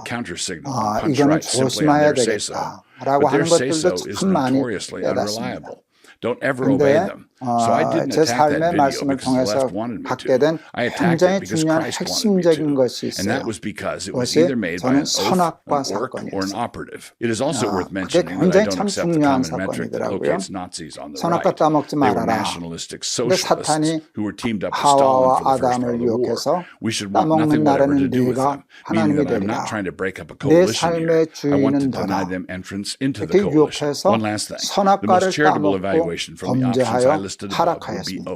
이거는 조심해야 되겠다. 라고 하는 것들도 참 많이 깨닫습니다. 그런데 제 삶의 말씀을 통해서 갖게 된 굉장히 중요한 핵심적인 것이 있어요. 그것이 저는 선악과 사건이었어요. 그게 굉장히 참 중요한 사건이더라고요. 선악과 따먹지 말아라. 근데 사탄이 하와와 아담을 유혹해서 따먹는 날에는 네가 하나님이 되리라. 내 삶의 주인은 너다. 이렇게 유혹해서 선악과를 따먹고 범죄하여 타락하였습니다.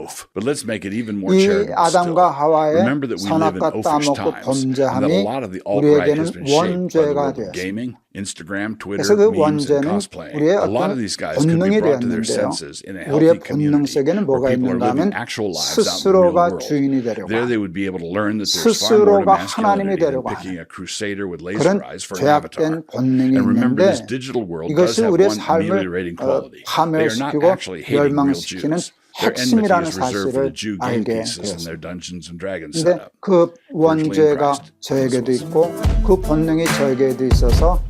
이 아담과 하와의 선악과 따먹고 범죄함이 우리에게는 원죄가 되었습니다. 그래서 그 원죄는 우리의 어떤 본능이 되었는데요. 우리의 본능 속에는 뭐가 있는가 하면 스스로가 주인이 되려고 하고 스스로가 하나님이 되려고 하는 그런 죄악된 본능이 있는데 이것이 우리의 삶을 파멸시키고 멸망시키는 핵심이라는 사실을 알게 되었습니다. 그런데 그 원죄가 저에게도 있고 그 본능이 저에게도 있어서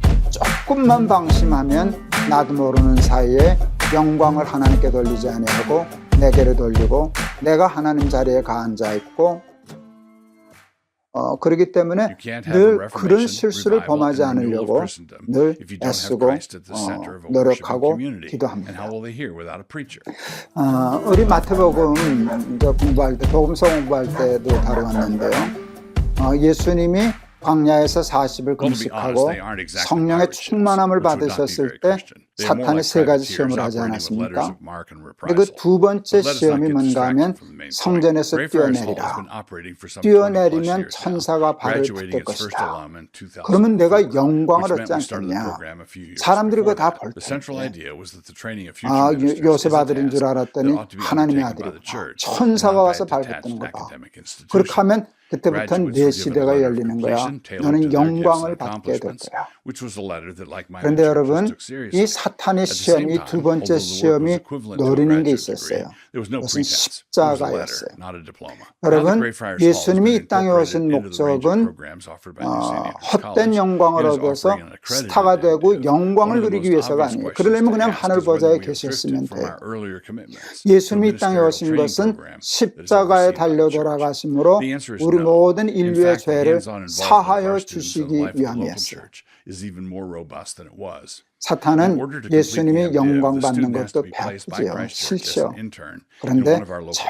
조금만 방심하면 나도 모르는 사이에 영광을 하나님께 돌리지 아니하고 내게로 돌리고 내가 하나님 자리에 가앉아 있고 그렇기 때문에 늘 그런 실수를 범하지 않으려고 늘 애쓰고 노력하고 기도합니다. 우리 마태복음 공부할 때 복음서 공부할 때도 다루었는데요. 예수님이 광야에서 40일 금식하고 성령의 충만함을 받으셨을 때 사탄이 세 가지 시험을 하지 않았습니까? 그 두 번째 시험이 뭔가 하면 성전에서 뛰어내리라. 뛰어내리면 천사가 발을 붙들 것이다. 그러면 내가 영광을 얻지 않겠냐. 사람들이 그거 다 볼 텐데 요셉 아들인 줄 알았더니 하나님의 아들이구나. 천사가 와서 발 붙드는 거다. 그렇게 하면 그때부터는 내 시대가 열리는 거야. 너는 영광을 받게 될 거야. 그런데 여러분, 이 사탄의 시험이 두 번째 시험이 노리는 게 있었어요. 그것은 십자가였어요. 여러분, 예수님이 이 땅에 오신 목적은 헛된 영광을 얻어서 스타가 되고 영광을 누리기 위해서가 아니에요. 그러려면 그냥 하늘 보좌에 계셨으면 돼요. 예수님이 이 땅에 오신 것은 십자가에 달려 돌아가심으로 우리 모든 인류의 죄를 사하여 주시기 위함이었어요. 사탄은 예수님이 영광 받는 것도 배아프지요. 싫죠. 그런데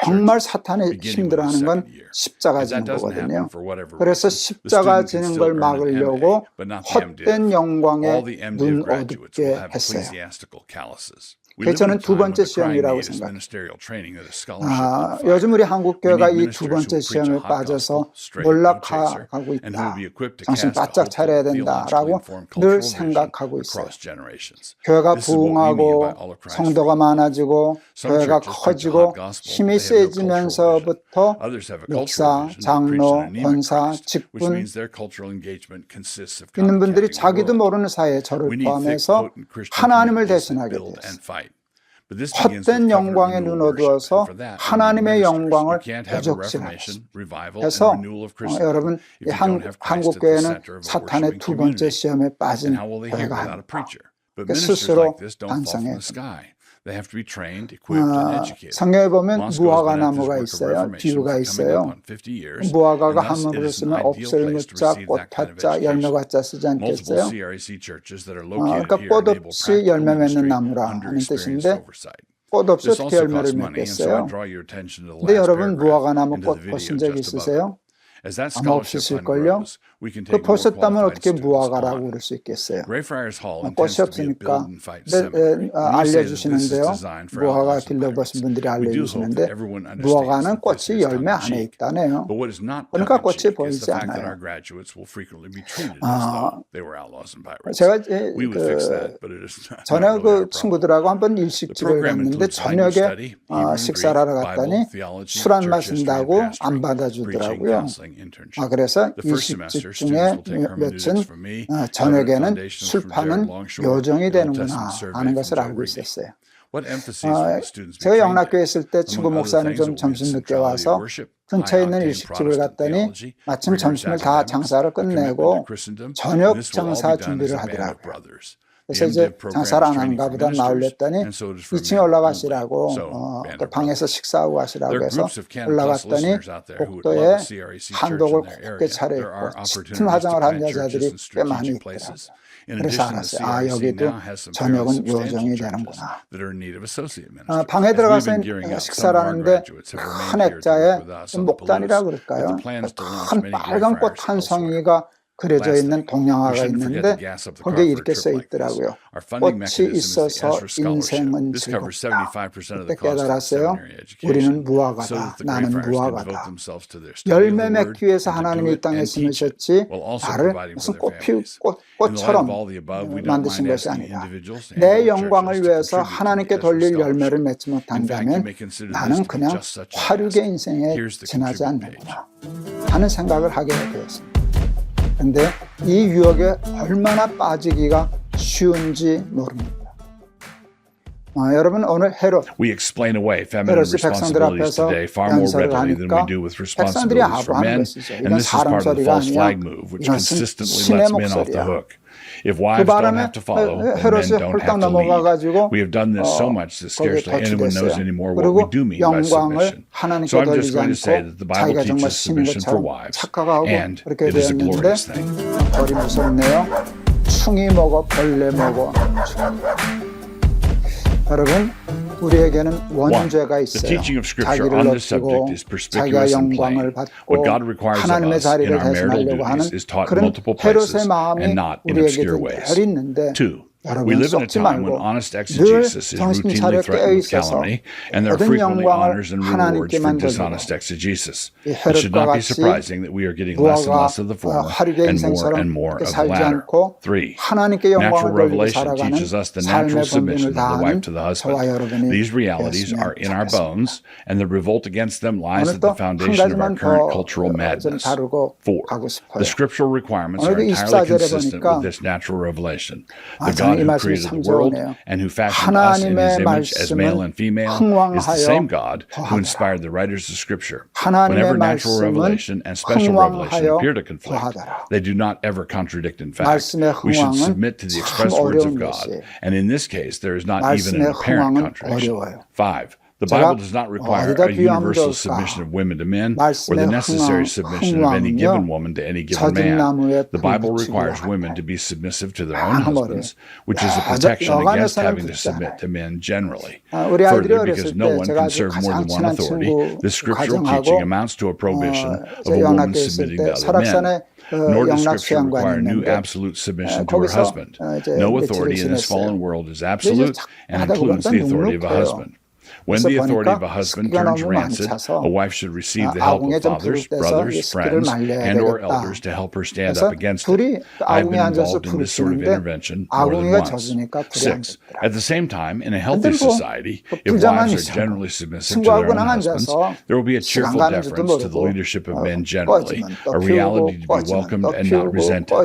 정말 사탄이 힘들어하는 건 십자가 지는 거거든요. 그래서 십자가 지는 걸 막으려고 헛된 영광에 눈 어둡게 했어요. 그래서 저는 두 번째 시험이라고 생각해요. 요즘 우리 한국교회가 이 두 번째 시험에 빠져서 몰락하고 있다. 정신 바짝 차려야 된다라고 늘 생각하고 있어요. 교회가 부흥하고 성도가 많아지고 교회가 커지고 힘이 세지면서부터 목사, 장로, 권사, 직분 있는 분들이 자기도 모르는 사이에 저를 포함해서 하나님을 대신하게 되었어요. 헛된 영광에 눈 어두워서 하나님의 영광을 부족시하셨습니다. 그래서 여러분, 한국교회는 사탄의 두 번째 시험에 빠진 교회가 아닙니다. 스스로 반성해야 됩니다. 성경에 보면 무화과 나무가 있어요. 비유가 있어요. 무화과가 한번 그랬으면 옥설 무자, 꽃 타자, 열매가 자 쓰지 않겠어요? 그러니까 꽃 없이 열매 맺는 나무라 하는 뜻인데 꽃 없이 어떻게 열매를 맺겠어요? 근데 여러분 무화과 나무 꽃 보신 적 있으세요? 아마 없으실걸요? 그 보셨다면 어떻게 무화과라고 그럴 수 있겠어요? 꽃이 없으니까. 알려주시는데요. 무화과 길러보신 분들이 알려주시는데 무화과는 꽃이 열매 안에 있다네요. 그러니까 꽃이 보이지 않아요. 제가 전에 그 친구들하고 한번 일식집을 갔는데 저녁에 식사를 하러 갔더니 술 안 마신다고 안 받아주더라고요. 그래서 일식집 중에 몇은 저녁에는 술 파는 요정이 되는구나 하는 것을 알고 있었어요. 제가 영락교회 있을 때 친구 목사님 좀 점심 늦게 와서 근처에 있는 일식집을 갔더니 마침 점심을 다 장사를 끝내고 저녁 장사 준비를 하더라고요. 그래서 이제 장사를 안 하는가 보다 나올랬더니 2층에 올라가시라고 또 방에서 식사하고 가시라고 해서 올라갔더니 복도에 한복을 곱게 차려입고 짙은 화장을 한 여자들이 꽤 많이 있더라고요. 그래서 알았어요. 아, 여기도 저녁은 요정이 되는구나. 방에 들어가서 식사를 하는데 큰 액자에 목단이라고 그럴까요? 큰 빨간 꽃 한 송이가 그려져 있는 동양화가 있는데 거기에 이렇게 써 있더라고요. 꽃이 있어서 인생은 즐겁다. 그때 깨달았어요. 우리는 무화과다. 나는 무화과다. 열매 맺기 위해서 하나님이 이 땅에 심으셨지 나를 무슨 꽃처럼 만드신 것이 아니라 내 영광을 위해서 하나님께 돌릴 열매를 맺지 못한다면 나는 그냥 화류의 인생에 지나지 않는구나 하는 생각을 하게 되었습니다. 그런데 이 유혹에 얼마나 빠지기가 쉬운지 모릅니다. 여러분 오늘 헤롯 헤롯이 백성들 앞에서 연설을 하니까 백성들이 아부하는 것이죠. 이건 사람 소리가 아니야. 이것은 신의 목소리야. 그 바람에 헤롯이 홀딱 넘어가가지고 거기에 도취됐어요. 그리고 영광을 하나님께 돌리지 않고 자기가 정말 신인 것처럼 착각하고 그렇게 되었는데 벌이 무섭네요. 충이 먹어 벌레 먹어. 여러분 우리에게는 원죄가 있어요. 자기를 높이고 자기가 영광을 받고 하나님의 자리를 대신하려고 하는 그런 헤롯의 마음이 우리에게도 늘 있는데 여러분 썩지 말고 늘 정신 차려 깨어있어서 모든 영광을 하나님께만 돌리고 이 헤롯과 같이 무화과 화류의 인생처럼 그렇게 살지 않고 하나님께 영광을 돌리고 살아가는 삶의 본분을 다하는 저와 여러분이 되었으면 좋겠습니다. 오늘도 한 가지만 더 좀 다루고 가고 싶어요. 오늘도 24절에 보니까 이 말씀이 참 좋으네요. 하나님의 말씀은 흥왕하여 더하더라. 하나님의 말씀은 흥왕하여 더하더라. 말씀의 흥왕은 참 어려운 것이에요. 말씀의 흥왕은 어려워요. The Bible does not require a universal submission of women to men or the necessary submission of any given woman to any given man. The Bible requires women to be submissive to their own husbands, which is a protection against having to submit to men generally. Further, because no one can serve more than one authority, this scriptural teaching amounts to a prohibition of a woman submitting to other men. Nor does Scripture require new absolute submission to her husband. No authority in this fallen world is absolute and includes the authority of a husband. When the authority of a husband turns rancid, a wife should receive the help of fathers, brothers, friends, and or elders to help her stand up against it. I've been involved in this sort of intervention more than once. 6. At the same time, in a healthy society, if wives are generally submissive to their own husbands, there will be a cheerful deference to the leadership of men generally, a reality to be welcomed and not resented.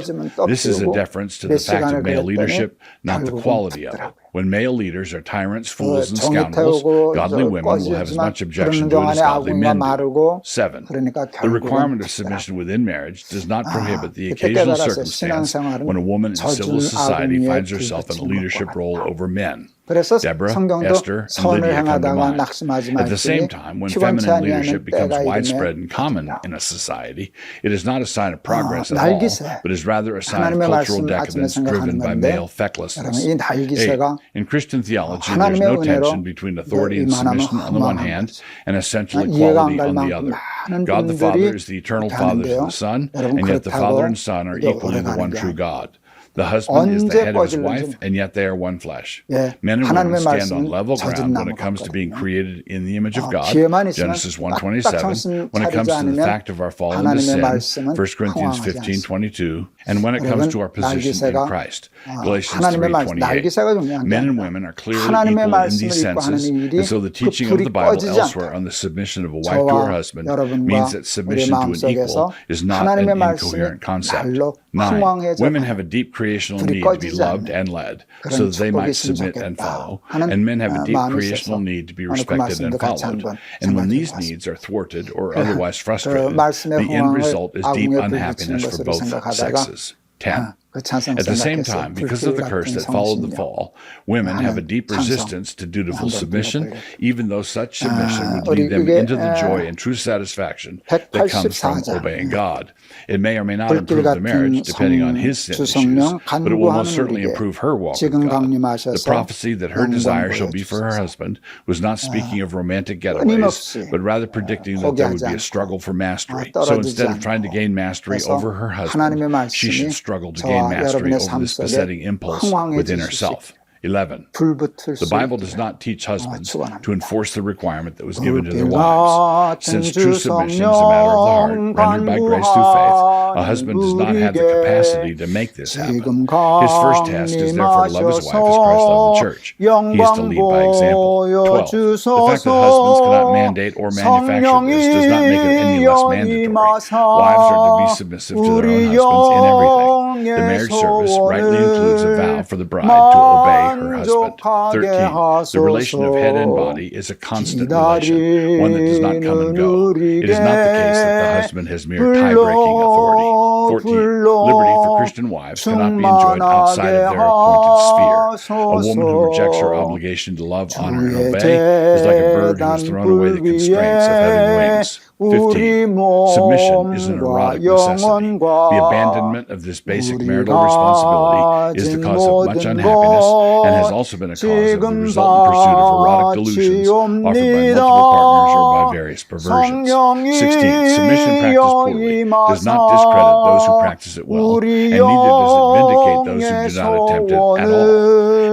This is a deference to the fact of male leadership, not the quality of it. When male leaders are tyrants, fools, and scoundrels, godly women will have as much objection to it as godly men do. 7. The requirement of submission within marriage does not prohibit the occasional circumstance when a woman in civil society finds herself in a leadership role over men. Deborah, Esther, and Lydia come to mind. At the same time, when feminine leadership becomes widespread and common in a society, it is not a sign of progress at all, but is rather a sign of cultural decadence driven by male fecklessness. 8. In Christian theology, there is no tension between authority and submission on the one hand, and essential equality on the other. God the Father is the eternal Father of the Son, and yet the Father and Son are equally the one true God. The husband is the head of his wife, and yet they are one flesh. Men and women stand on level ground when it comes to being created in the image of God, Genesis 1:27, when it comes to the fact of our fall into sin, 1 Corinthians 15:22, and when it comes to our position in Christ, Galatians 3:28. Men and women are clearly equal in these senses, and so the teaching of the Bible elsewhere on the submission of a wife to her husband means that submission to an equal is not an incoherent concept. 9. Women have a deep creational need to be loved and led, so that they might submit and follow, and men have a deep creational need to be respected and followed. And when these needs are thwarted or otherwise frustrated, the end result is deep unhappiness for both sexes. 10. 찬성 At the same 생각했어요. time, because of the curse that followed the fall, women have a deep resistance to dutiful submission, even though such submission would lead them into the joy and true satisfaction that comes from obeying God. It may or may not improve the marriage, depending on his sin issues, but it will most certainly improve her walk with God. The prophecy that her desire shall be for her husband was not speaking of romantic getaways, but rather predicting that there would be a struggle for mastery. So instead of trying to gain mastery over her husband, she should struggle to gain mastery over this besetting impulse within herself. 11. The Bible does not teach husbands to enforce the requirement that was given to their wives. Since true submission is a matter of the heart, rendered by grace through faith, a husband does not have the capacity to make this happen. His first task is therefore to love his wife as Christ loved the church. He is to lead by example. 12. The fact that husbands cannot mandate or manufacture this does not make it any less mandatory. Wives are to be submissive to their own husbands in everything. The marriage service rightly includes a vow for the bride to obey her husband. 13. The relation of head and body is a constant relation, one that does not come and go. It is not the case that the husband has mere tie-breaking authority. 14. Liberty for Christian wives cannot be enjoyed outside of their appointed sphere. A woman who rejects her obligation to love, honor, and obey is like a bird who has thrown away the constraints of having wings. 15. Submission is an erotic necessity. The abandonment of this basic marital responsibility is the cause of much unhappiness and has also been a cause of the resultant pursuit of erotic delusions offered by multiple partners or by various perversions. 16. Submission practiced poorly does not discredit those who practice it well, and neither does it vindicate those who do not attempt it at all.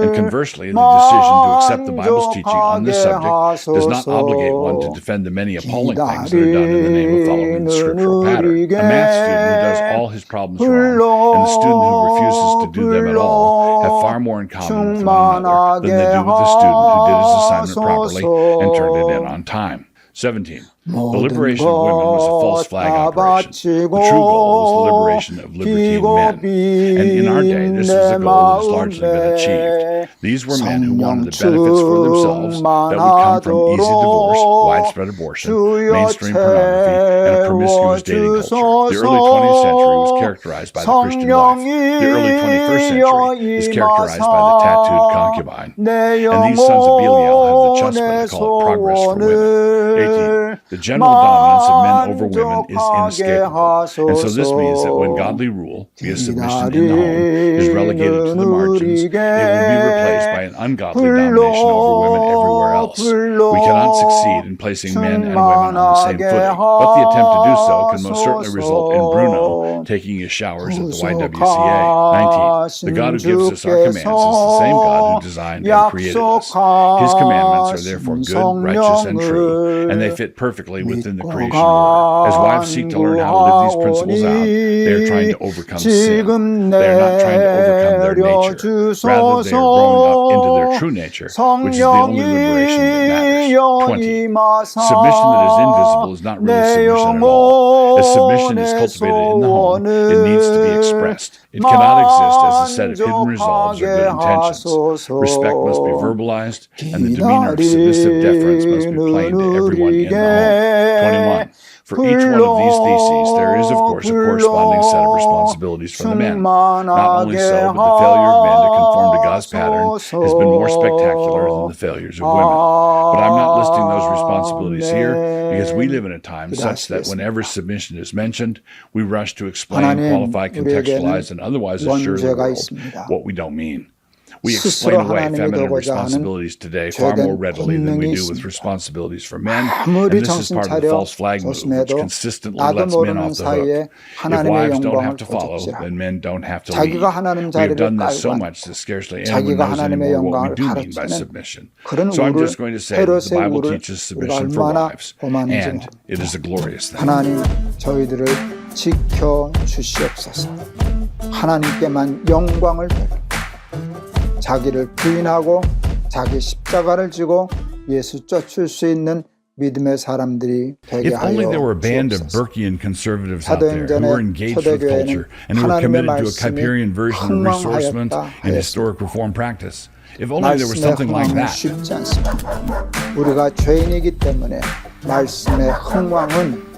And conversely, the decision to accept the Bible's teaching on this subject does not obligate one to defend the many appalling things that are done in the name of following the scriptural pattern. A math student who does all his problems wrong and the student who refuses to do them at all have far more in common with one another than they do with the student who did his assignment properly and turned it in on time. 17. The liberation of women was a false flag operation. The true goal was the liberation of libertine men. And in our day, this is a goal that has largely been achieved. These were men who wanted the benefits for themselves that would come from easy divorce, widespread abortion, mainstream pornography, and a promiscuous dating culture. The early 20th century was characterized by the Christian wife. The early 21st century is characterized by the tattooed concubine. And these sons of Belial have the chutzpah to call it progress for women. 18. The general dominance of men over women is inescapable. And so this means that when godly rule, via submission in the home, is relegated to the margins, it will be replaced by an ungodly domination over women everywhere else. We cannot succeed in placing men and women on the same footing, but the attempt to do so can most certainly result in Bruno taking his showers at the YWCA. 19. The God who gives us our commands is the same God who designed and created us. His commandments are therefore good, righteous, and true, and they fit perfectly within the creation order. As wives seek to learn how to live these principles out, they are trying to overcome sin. They are not trying to overcome their nature. Rather, they are growing up into their true nature, which is the only liberation that matters. 20. Submission that is invisible is not really submission at all. As submission is cultivated in the home, it needs to be expressed. It cannot exist as a set of hidden resolves or good intentions. Respect must be verbalized, and the demeanor of submissive deference must be plain to everyone in the home. 21. For each one of these theses, there is, of course, a corresponding set of responsibilities for the men. Not only so, but the failure of men to conform to God's pattern has been more spectacular than the failures of women. But I'm not listing those responsibilities here because we live in a time such that whenever submission is mentioned, we rush to explain, qualify, contextualize, and otherwise assure the world what we don't mean. We explain away feminine responsibilities today far more readily than we do with responsibilities for men, and this is part of the false flag movement, which consistently lets men off the hook. If wives don't have to follow, then men don't have to lead. We have done this so much that scarcely anyone knows anymore what we do mean by submission. So I'm just going to say that the Bible teaches submission for wives, and it is a glorious thing. 하나님 저희들을 지켜주시옵소서. 하나님께만 영광을 돌리고 자기를 부인하고 자기 십자가를 지고 예수 쫓을 수 있는 믿음의 사람들이 되게 If only there were a band of 하여 Burkean conservatives out there who were engaged with culture and who were committed to a Kuyperian version of resourcement and historic reform practice. If only there was something like that. 쉽지 않습니다. 우리가 죄인이기 때문에 말씀의 흥왕은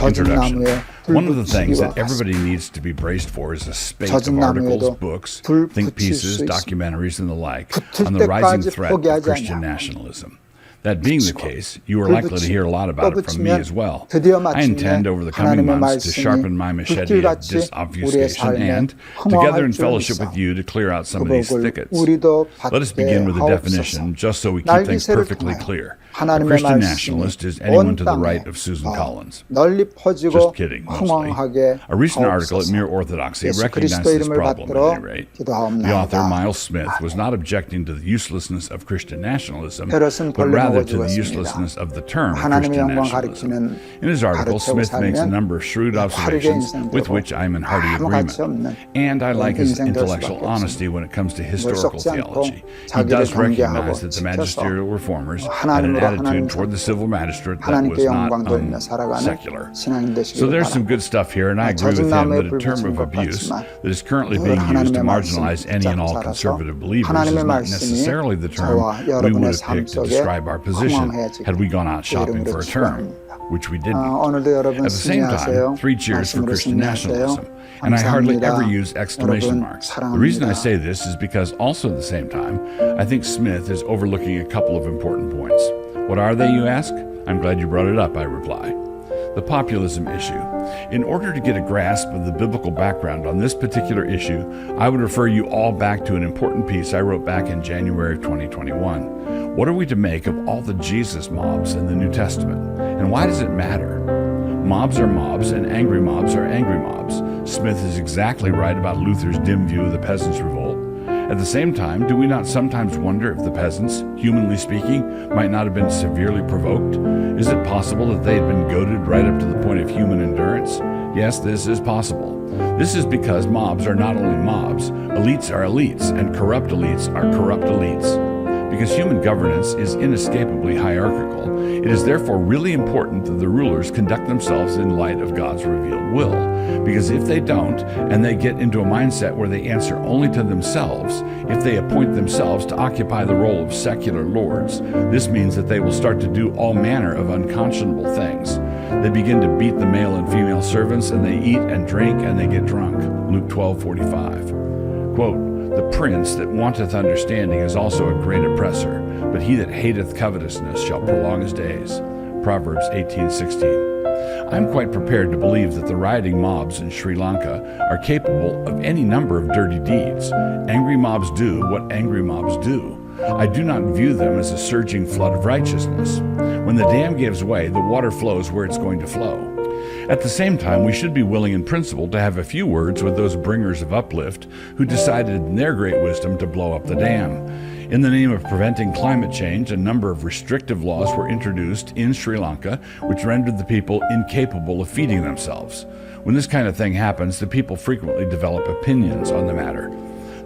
Introduction. 나무에 One of the things 불 that everybody needs to be braced for is a spate of 젖은 articles, 나무에도 books, 불 think 붙일 pieces, 수 있습니다. documentaries, and the like 붙을 on the rising 때까지 threat of 포기하지 Christian 않냐. nationalism. That being the case, you are 불 likely to hear a lot about it from me as well. 드디어 I intend over the coming 하나님의 months to sharpen my machete of 불길같이 우리의 disobfuscation 삶에 and to gather in 흠어할 줄 fellowship 믿사. with you to clear out some of these 그복을 thickets. 우리도 Let us 받게 begin with a 하옵소서. definition, just so we keep things 날기새를 perfectly 통하여 clear. A 하나님의 Christian 말씀이 nationalist is anyone to the 온 right 땅에 of Susan Collins. 널리 퍼지고 Just kidding, mostly. 흥왕하게 A recent article at 하옵소서. Mere Orthodoxy 예수 recognized 그리스도 this 이름을 problem 받들어 at any rate. The author, 기도하옵나이다. Miles Smith, was not objecting to the uselessness of Christian nationalism, 헤롯은 but 벌레 rather to the 먹어주었습니다. uselessness of the term 하나님의 Christian 영광 nationalism. 가리키는 In his article, 가르치고 Smith makes a 살면 number of shrewd 화르게 observations 인생 with 되고 which I am in hearty 아무 agreement. 가치 없는 And I like his 인생 될 intellectual 수밖에 honesty when it comes to historical 썩지 않고 theology. He 자기를 does 경계하고 recognize that the 지켜서 magisterial reformers had an 하나님으로 attitude 하나님 toward the civil magistrate that was 하나님께 not 영광 돌리며 살아가는 secular. 신앙인 So 되시기를 there's some 바랍니다. good stuff here, and I agree with 젖은 him 나무에 that a 불 term 붙인 of 것 abuse 같지만 that is currently 늘 being used to 하나님의 marginalize 말씀 any and all 붙잡고 conservative 살아서 believers is 하나님의 not 말씀이 necessarily the term 저와 we would 여러분의 have 삶 picked to 속에 describe our position 흥황해지기를 had we gone out shopping 이름으로 for a term, 축원합니다. which we didn't. 오늘도 여러분 At the same 승리하세요. time, 3 cheers for 말씀으로 Christian 승리하세요. nationalism. And I hardly 감사합니다. ever use exclamation 여러분 marks. The reason I 사랑합니다. say this is because also at the same time, I think Smith is overlooking a couple of important points. What are they, you ask? I'm glad you brought it up, I reply. The populism issue. In order to get a grasp of the biblical background on this particular issue, I would refer you all back to an important piece I wrote back in January of 2021. What are we to make of all the Jesus mobs in the New Testament? And why does it matter? Mobs are mobs, and angry mobs are angry mobs. Smith is exactly right about Luther's dim view of the peasants' revolt. At the same time, do we not sometimes wonder if the peasants, humanly speaking, might not have been severely provoked? Is it possible that they had been goaded right up to the point of human endurance? Yes, this is possible. This is because mobs are not only mobs, elites are elites, and corrupt elites are corrupt elites. Because human governance is inescapably hierarchical, it is therefore really important that the rulers conduct themselves in light of God's revealed will. Because if they don't, and they get into a mindset where they answer only to themselves, if they appoint themselves to occupy the role of secular lords, this means that they will start to do all manner of unconscionable things. They begin to beat the male and female servants, and they eat and drink, and they get drunk. Luke 12:45. Quote, "The prince that wanteth understanding is also a great oppressor, but he that hateth covetousness shall prolong his days." Proverbs 18:16. I'm quite prepared to believe that the rioting mobs in Sri Lanka are capable of any number of dirty deeds. Angry mobs do what angry mobs do. I do not view them as a surging flood of righteousness. When the dam gives way, the water flows where it's going to flow. At the same time, we should be willing in principle to have a few words with those bringers of uplift who decided in their great wisdom to blow up the dam. In the name of preventing climate change, a number of restrictive laws were introduced in Sri Lanka, which rendered the people incapable of feeding themselves. When this kind of thing happens, the people frequently develop opinions on the matter.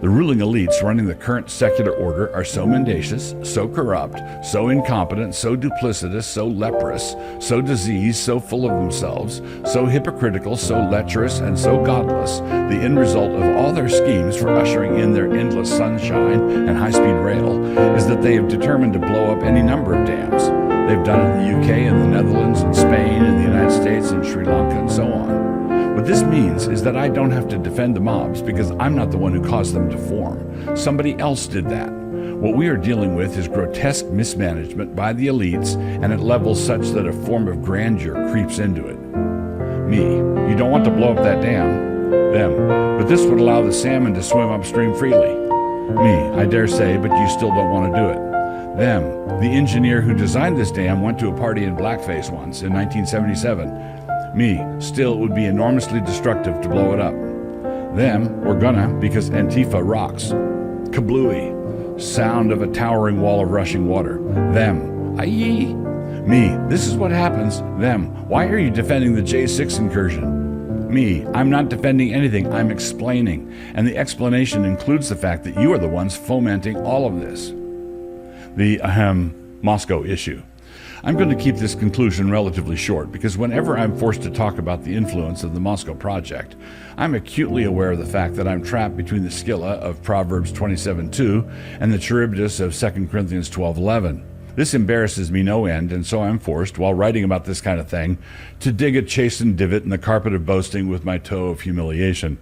The ruling elites running the current secular order are so mendacious, so corrupt, so incompetent, so duplicitous, so leprous, so diseased, so full of themselves, so hypocritical, so lecherous, and so godless, the end result of all their schemes for ushering in their endless sunshine and high-speed rail is that they have determined to blow up any number of dams. They've done it in the UK and the Netherlands and Spain and the United States and Sri Lanka and so on. What this means is that I don't have to defend the mobs because I'm not the one who caused them to form. Somebody else did that. What we are dealing with is grotesque mismanagement by the elites and at levels such that a form of grandeur creeps into it. Me, you don't want to blow up that dam. Them, but this would allow the salmon to swim upstream freely. Me, I dare say, but you still don't want to do it. Them, the engineer who designed this dam went to a party in blackface once in 1977. Me, still it would be enormously destructive to blow it up. Them, we're gonna because Antifa rocks. Kablooey, sound of a towering wall of rushing water. Them, aye. Me, this is what happens. Them, why are you defending the J6 incursion? Me, I'm not defending anything, I'm explaining. And the explanation includes the fact that you are the ones fomenting all of this. The Moscow issue. I'm going to keep this conclusion relatively short because whenever I'm forced to talk about the influence of the Moscow Project, I'm acutely aware of the fact that I'm trapped between the Scylla of Proverbs 27:2 and the Charybdis of 2 Corinthians 12:11. This embarrasses me no end, and so I'm forced, while writing about this kind of thing, to dig a chastened divot in the carpet of boasting with my toe of humiliation.